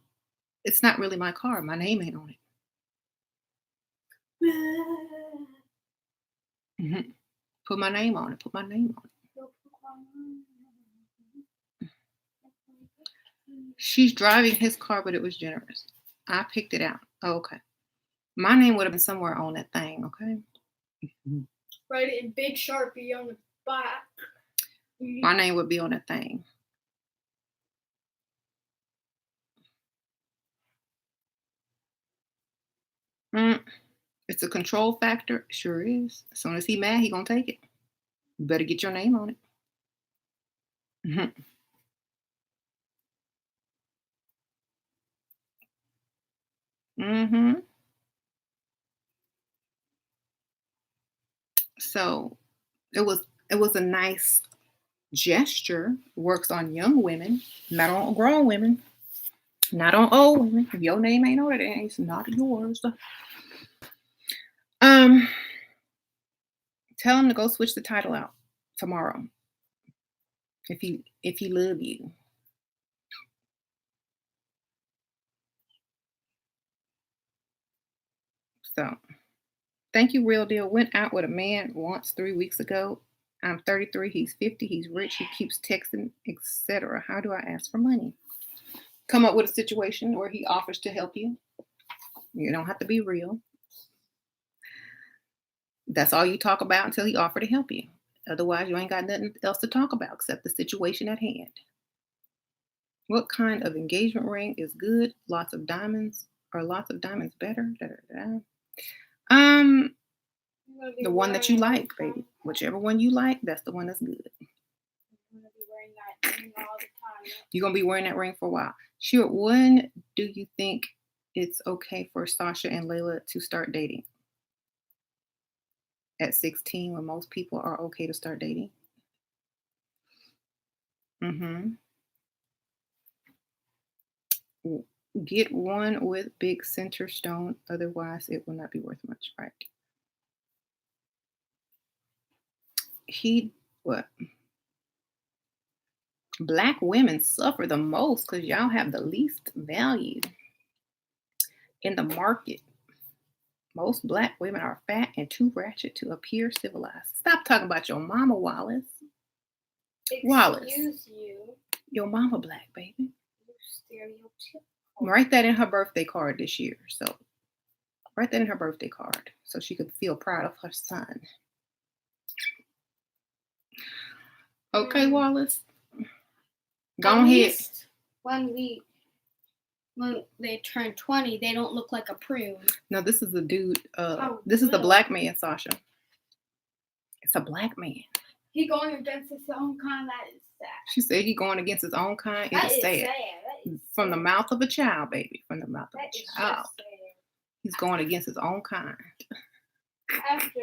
it's not really my car. My name ain't on it. Mm-hmm. Put my name on it. Put my name on it. She's driving his car, but it was generous. I picked it out. Oh, okay. My name would have been somewhere on that thing, okay? Write it in big Sharpie on the back. My name would be on that thing. It's a control factor. It sure is. As soon as he mad, he gonna take it. You better get your name on it. Mm-hmm. Mm-hmm. So it was a nice gesture. Works on young women, not on grown women, not on old women. If your name ain't on it, it's not yours. Um, Tell him to go switch the title out tomorrow if he love you. So thank you, real deal. Went out with a man once 3 weeks ago. I'm 33. He's 50. He's rich. He keeps texting, etc. How do I ask for money? Come up with a situation where he offers to help you. You don't have to be real. That's all you talk about until he offer to help you. Otherwise, you ain't got nothing else to talk about except the situation at hand. What kind of engagement ring is good? Lots of diamonds, or lots of diamonds better? Da, da, da. Um, the one that you like, baby. Whichever one you like, that's the one that's good. I'm gonna be wearing that ring all the time. You're gonna be wearing that ring for a while. Sure. When do you think it's okay for Sasha and Layla to start dating? At 16, when most people are okay to start dating. Mm-hmm. Get one with big center stone, otherwise it will not be worth much, right? He what? Black women suffer the most because y'all have the least value in the market. Most black women are fat and too ratchet to appear civilized. Stop talking about your mama, Wallace. Wallace. Excuse you. Your mama black, baby. You stereotypical. Write that in her birthday card this year. So write that in her birthday card so she could feel proud of her son. Okay, Wallace. Go ahead. When they turn 20, they don't look like a prune. No, this is the dude. This is the black man, Sasha. It's a black man. He going against his own kind. That is sad. She said he going against his own kind. That it is sad. That is From sad. the mouth of a child, baby. From the mouth of That a child. He's going against his own kind. After.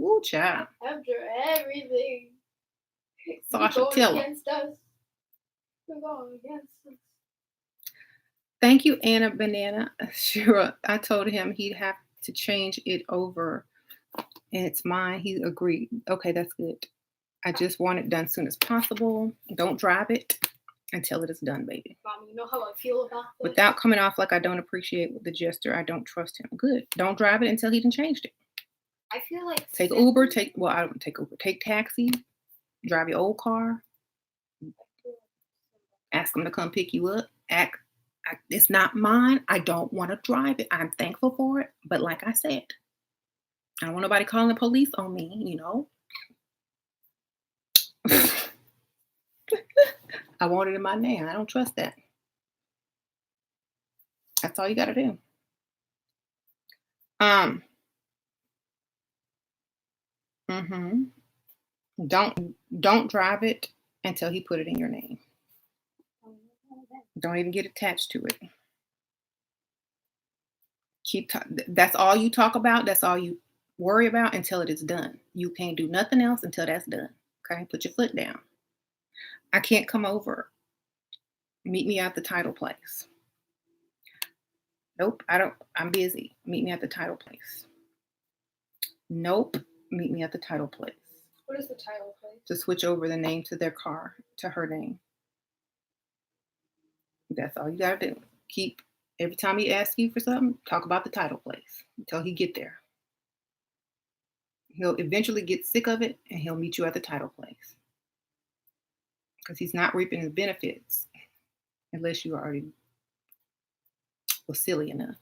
Ooh, child. After everything. Sasha, tell him. Against us. We're going against us. Thank you, Anna Banana. Sure, I told him he'd have to change it over. And it's mine. He agreed. Okay, that's good. I just want it done as soon as possible. Don't drive it until it is done, baby. Mom, you know how I feel about this? Without coming off like I don't appreciate the gesture, I don't trust him. Good. Don't drive it until he done changed it. I feel like take Uber. I don't take Uber. Take taxi. Drive your old car. Ask him to come pick you up. It's not mine. I don't want to drive it. I'm thankful for it. But like I said, I don't want nobody calling the police on me, you know. I want it in my name. I don't trust that. That's all you got to do. Don't drive it until he put it in your name. Don't even get attached to it. That's all you talk about. That's all you worry about until it is done. You can't do nothing else until that's done. Okay, put your foot down. I can't come over. Meet me at the title place. Nope, I don't. I'm busy. Meet me at the title place. Nope, meet me at the title place. What is the title place? To switch over the name to their car, to her name. That's all you gotta do. Keep, every time he asks you for something, talk about the title place until he get there. He'll eventually get sick of it and he'll meet you at the title place. Because he's not reaping his benefits unless you already was silly enough.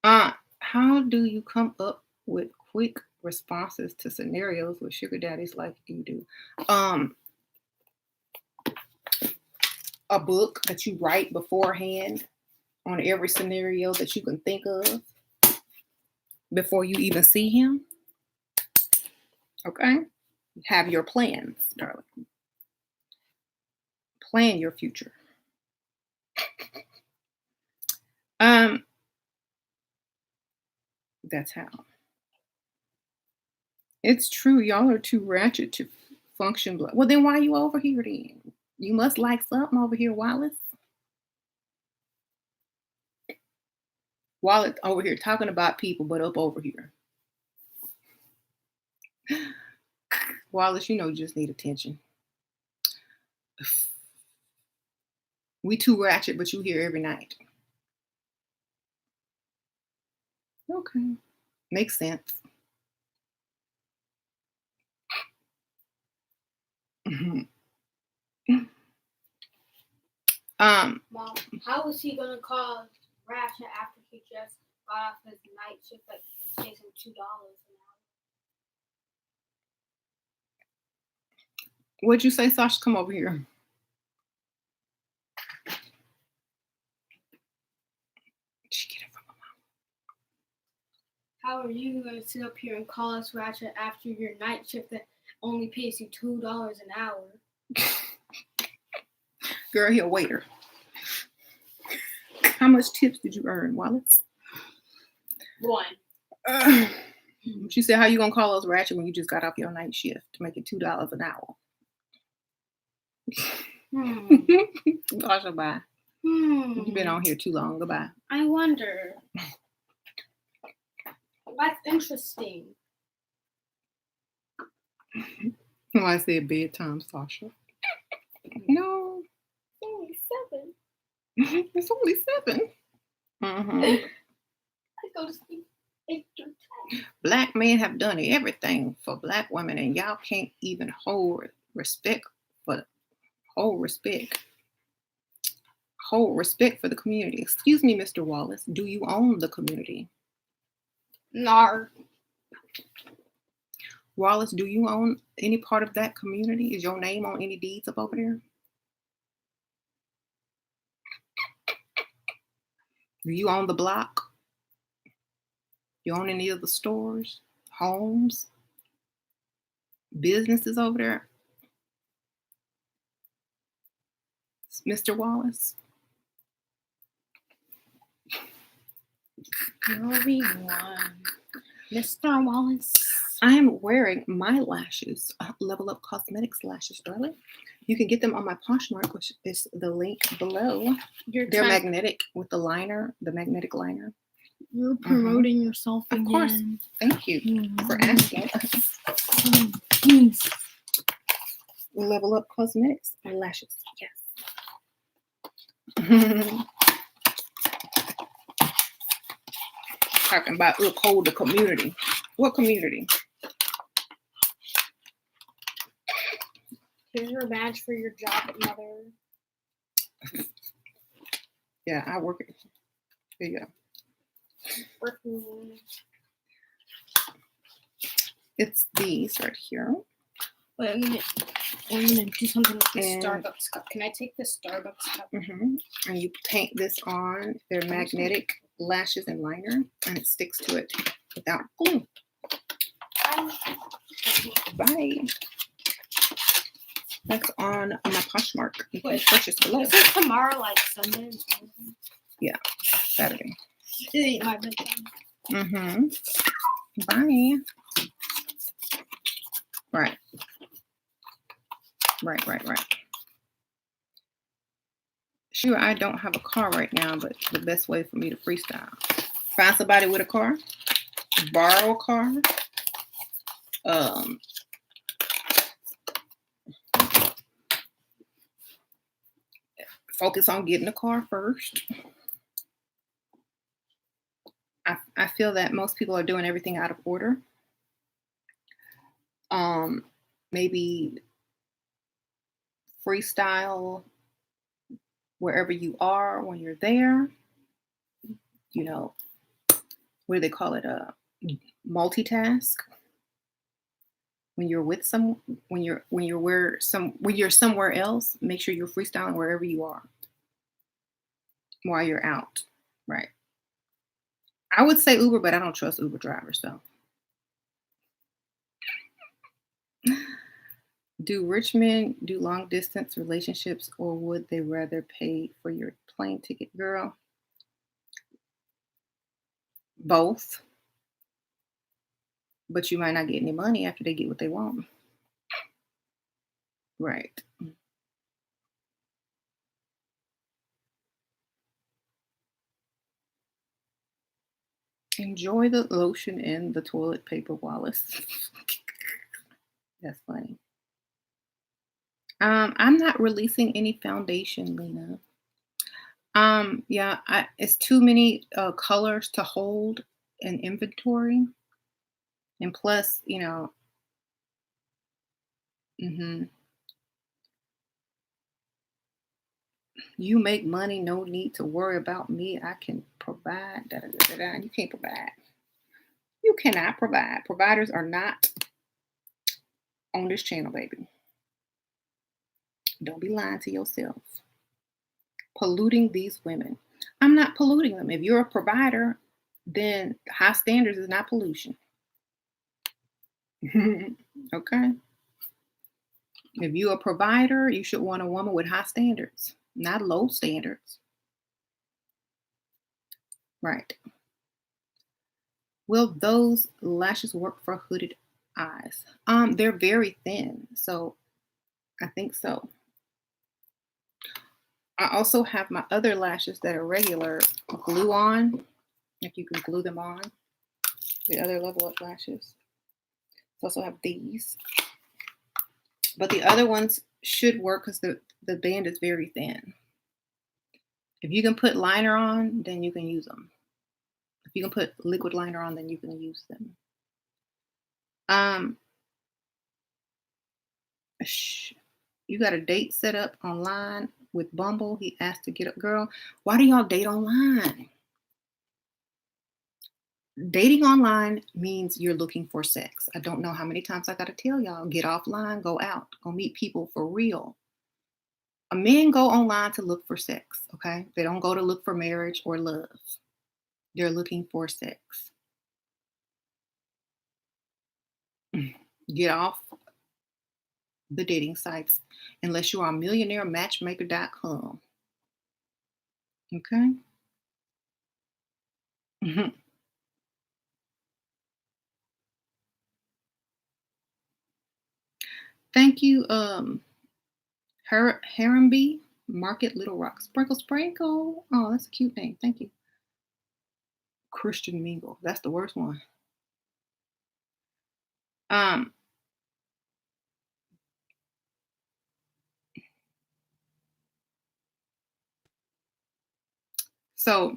How do you come up with quick responses to scenarios with sugar daddies like you do? A book that you write beforehand on every scenario that you can think of before you even see him. Okay? Have your plans, darling. Plan your future. That's how. It's true. Y'all are too ratchet to function. Well, then why you over here then? You must like something over here, Wallace. Wallace over here talking about people, but up over here. Wallace, you know you just need attention. We too ratchet, but you here every night. Okay. Makes sense. Mhm. Mom, how is he gonna call Ratchet after he just got off his night shift that pays him $2 an hour? What'd you say, Sasha? Come over here. She get it from her How are you gonna sit up here and call us Ratchet after your night shift that only pays you $2 an hour? Girl, he a waiter. How much tips did you earn, Wallace? 1. She said, how you gonna call us ratchet when you just got off your night shift to make it $2 an hour? Sasha, bye. You've been on here too long. Goodbye. I wonder. That's interesting. I said bedtime, Sasha. No. Only 7. It's only 7. I go to sleep 8 to 10. Black men have done everything for black women, and y'all can't even hold respect for the community. Excuse me, Mr. Wallace. Do you own the community? Nar. Wallace, do you own any part of that community? Is your name on any deeds up over there? Do you own the block? You own any of the stores, homes, businesses over there? Mr. Wallace? Everyone. Mr. Wallace. I am wearing my lashes, Level Up Cosmetics lashes, darling. You can get them on my Poshmark, which is the link below. They're magnetic with the liner, the magnetic liner. You're promoting yourself again. Of course. Thank you for asking us. Level Up Cosmetics lashes. Yes. Talking about uphold the community. What community? Here's your badge for your job at Mother. Yeah, I work it. There you go. It's these right here. Wait, I'm gonna do something with this Starbucks cup. Can I take this Starbucks cup? And you paint this on. They're magnetic lashes and liner, and it sticks to it without glue. Bye. That's on my Poshmark. You can purchase below. Is it tomorrow, like Sunday? Yeah, Saturday. It ain't my bedtime. Bye. Right. Sure, I don't have a car right now, but the best way for me to freestyle. Find somebody with a car. Borrow a car. Focus on getting a car first. I feel that most people are doing everything out of order. Maybe freestyle wherever you are when you're there. You know, what do they call it? Multitask. When you're with when you're somewhere else, make sure you're freestyling wherever you are while you're out, right? I would say Uber, but I don't trust Uber drivers, though. Do rich men do long distance relationships, or would they rather pay for your plane ticket, girl? Both. but you might not get any money after they get what they want. Right. Enjoy the lotion and the toilet paper, Wallace. That's funny. I'm not releasing any foundation, Lena. Yeah, it's too many colors to hold an inventory, and plus, mhm, you make money, no need to worry about me. I can provide. Da, da, da, da, da. You can't provide. You cannot provide. Providers are not on this channel, baby. Don't be lying to yourself. Polluting these women. I'm not polluting them. If you're a provider, then high standards is not pollution. Okay. If you're a provider, you should want a woman with high standards, not low standards. Right. Will those lashes work for hooded eyes? They're very thin, so I think so. I also have my other lashes that are regular glue on, if you can glue them on, the other level up lashes. I also have these, but the other ones should work because the band is very thin. If you can put liner on, then you can use them. If you can put liquid liner on, then you can use them. Um, you got a date set up online with Bumble. He asked to get up. Girl, why do y'all date online? Dating online means you're looking for sex. I don't know how many times I got to tell y'all, get offline, go out, go meet people for real. Men go online to look for sex, okay? They don't go to look for marriage or love. They're looking for sex. Get off the dating sites unless you are on millionairematchmaker.com. Okay? Mhm. Thank you, Harambe Market Little Rock. Sprinkle Sprinkle. Oh, that's a cute name. Thank you. Christian Mingle. That's the worst one. Um, so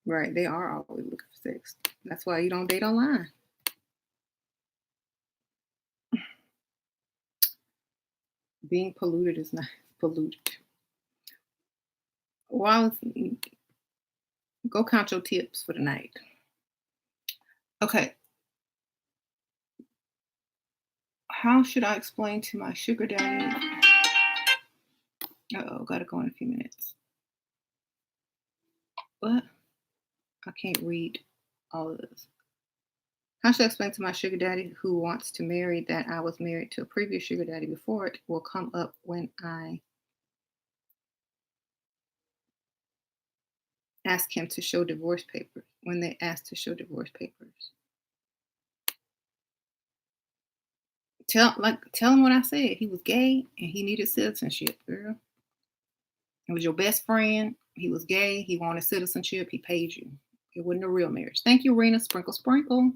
right, they are always looking for sex. That's why you don't date online. Being polluted is not polluted. Well, go count your tips for the night. Okay. How should I explain to my sugar daddy? Uh-oh, gotta go in a few minutes. What? I can't read all of this. How should I explain to my sugar daddy who wants to marry that I was married to a previous sugar daddy before it will come up when I ask him to show divorce papers, when they ask to show divorce papers? Tell him what I said. He was gay and he needed citizenship, girl. It was your best friend. He was gay. He wanted citizenship. He paid you. It wasn't a real marriage. Thank you, Rena. Sprinkle, sprinkle.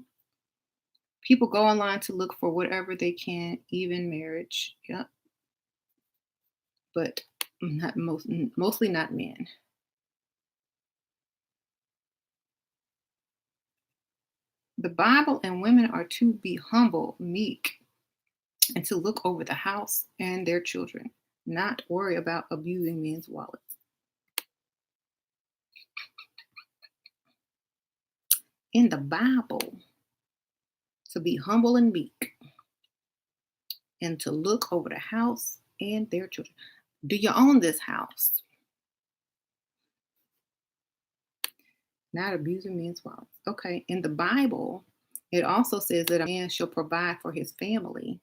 People go online to look for whatever they can, even marriage. Yep. But not mostly not men. The Bible and women are to be humble, meek, and to look over the house and their children, not worry about abusing men's wallets. In the Bible, to be humble and meek, and to look over the house and their children. Do you own this house? Not abusing men's wallets. Okay. In the Bible, it also says that a man shall provide for his family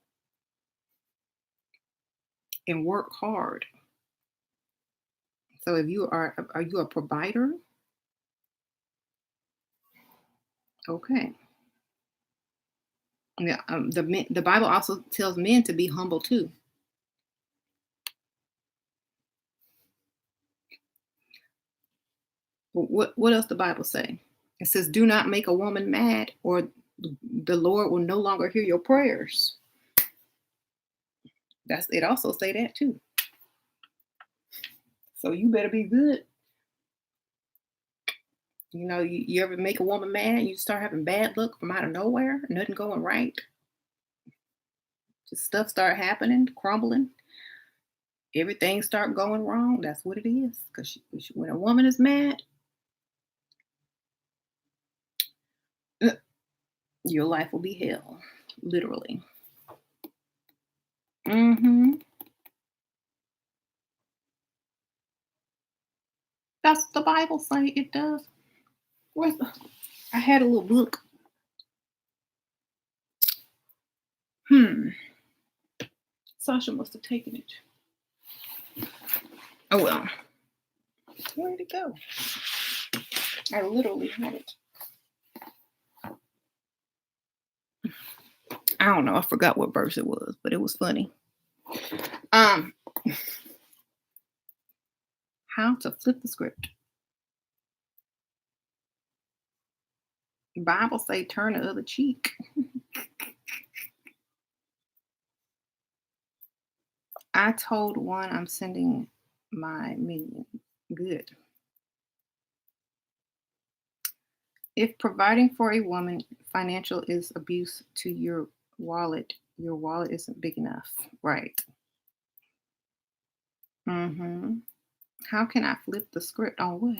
and work hard. So if you are you a provider? Okay. Yeah. The Bible also tells men to be humble too. What else the Bible say? It says, "Do not make a woman mad, or the Lord will no longer hear your prayers." That's it. Also say that too. So you better be good. You ever make a woman mad, you start having bad luck from out of nowhere, nothing going right, just stuff start happening, crumbling, everything start going wrong. That's what it is. Because when a woman is mad, uh, your life will be hell, literally. Hmm. That's the Bible say it does. Where's I had a little book. Hmm. Sasha must have taken it. Oh well. Where did it go? I literally had it. I don't know. I forgot what verse it was, but it was funny. Um, how to flip the script. The Bible say turn the other cheek. I told one I'm sending my million. Good. If providing for a woman financial is abuse to your wallet isn't big enough. Right. Mm-hmm. How can I flip the script on what?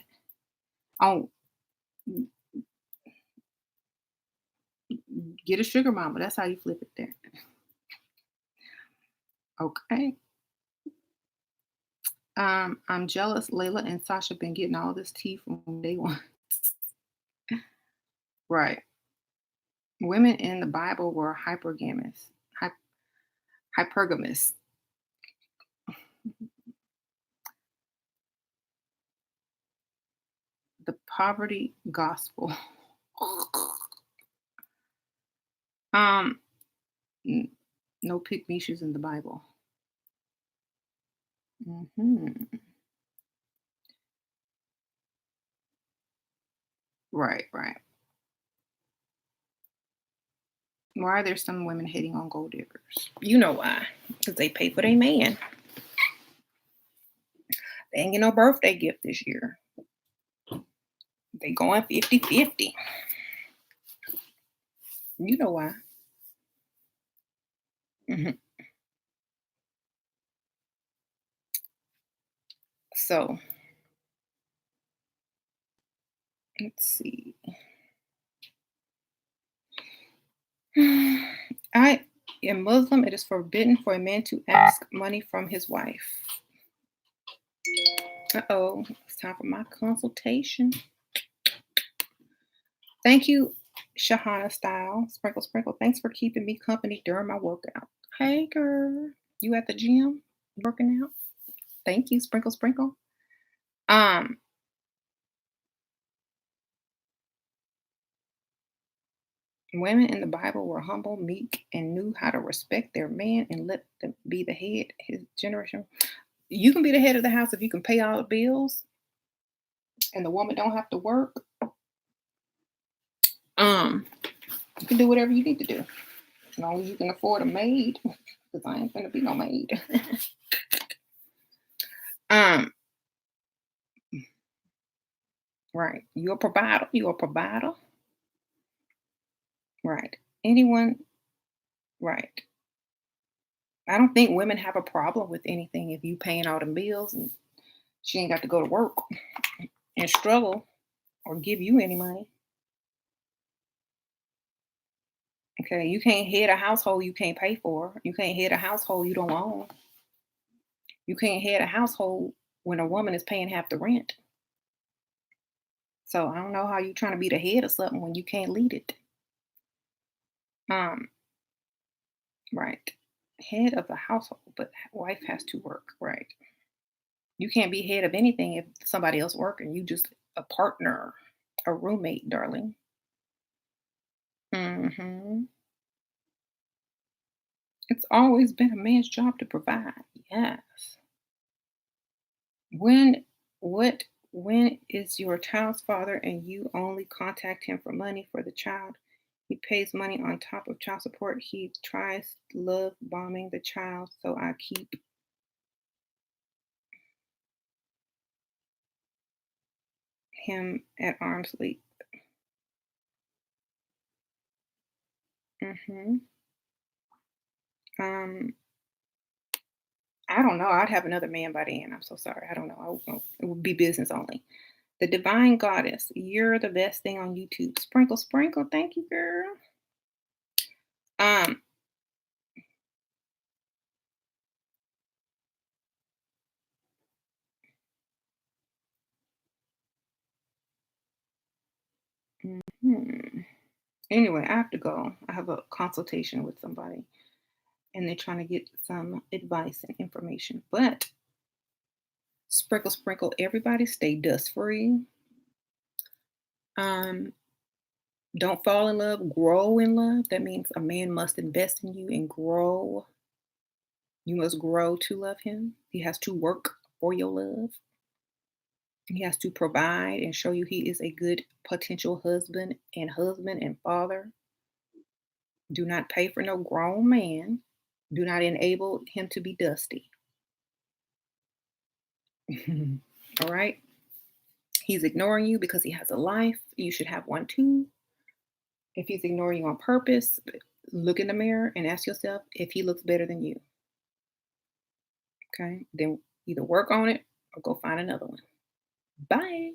On get a sugar mama. That's how you flip it there. Okay. I'm jealous. Layla and Sasha been getting all this tea from day one. Right. Women in the Bible were hypergamous. Hypergamous. The poverty gospel. um, n- no pygmies in the Bible. Hmm. Right, right. Why are there some women hating on gold diggers? You know why? Because they pay for their man. They ain't get no birthday gift this year. They going 50-50. You know why. Hmm. So let's see. I am Muslim. It is forbidden for a man to ask money from his wife. Uh-oh. It's time for my consultation. Thank you, Shahana Style. Sprinkle, sprinkle. Thanks for keeping me company during my workout. Hey, girl. You at the gym working out? Thank you, Sprinkle, sprinkle. Um, Women in the Bible were humble, meek, and knew how to respect their man and let them be the head. His generation. You can be the head of the house if you can pay all the bills and the woman don't have to work. Um, you can do whatever you need to do. As long as you can afford a maid. Because I ain't gonna be no maid. um, right. You're a provider. You're a provider. Right. Anyone, right. I don't think women have a problem with anything if you paying all the bills and she ain't got to go to work and struggle or give you any money. Okay. You can't head a household you can't pay for. You can't head a household you don't own. You can't head a household when a woman is paying half the rent. So I don't know how you trying to be the head of something when you can't lead it. Um, right. Head of the household, but wife has to work. Right. You can't be head of anything if somebody else working. You just a partner, a roommate, darling. Hmm. It's always been a man's job to provide. Yes. When what when is your child's father and you only contact him for money for the child? He pays money on top of child support. He tries love bombing the child, so I keep him at arm's length. Hmm. Um, I don't know. I'd have another man by then. I'm so sorry. I don't know. It would be business only. The Divine Goddess, you're the best thing on YouTube. Sprinkle, sprinkle. Thank you, girl. Um, mhm. Anyway, I have to go. I have a consultation with somebody and they're trying to get some advice and information. But sprinkle, sprinkle, everybody stay dust free. Um, don't fall in love, grow in love. That means a man must invest in you and grow. You must grow to love him. He has to work for your love. He has to provide and show you he is a good potential husband and father. Do not pay for no grown man. Do not enable him to be dusty. All right. He's ignoring you because he has a life. You should have one too. If he's ignoring you on purpose, look in the mirror and ask yourself if he looks better than you. Okay. Then either work on it or go find another one. Bye.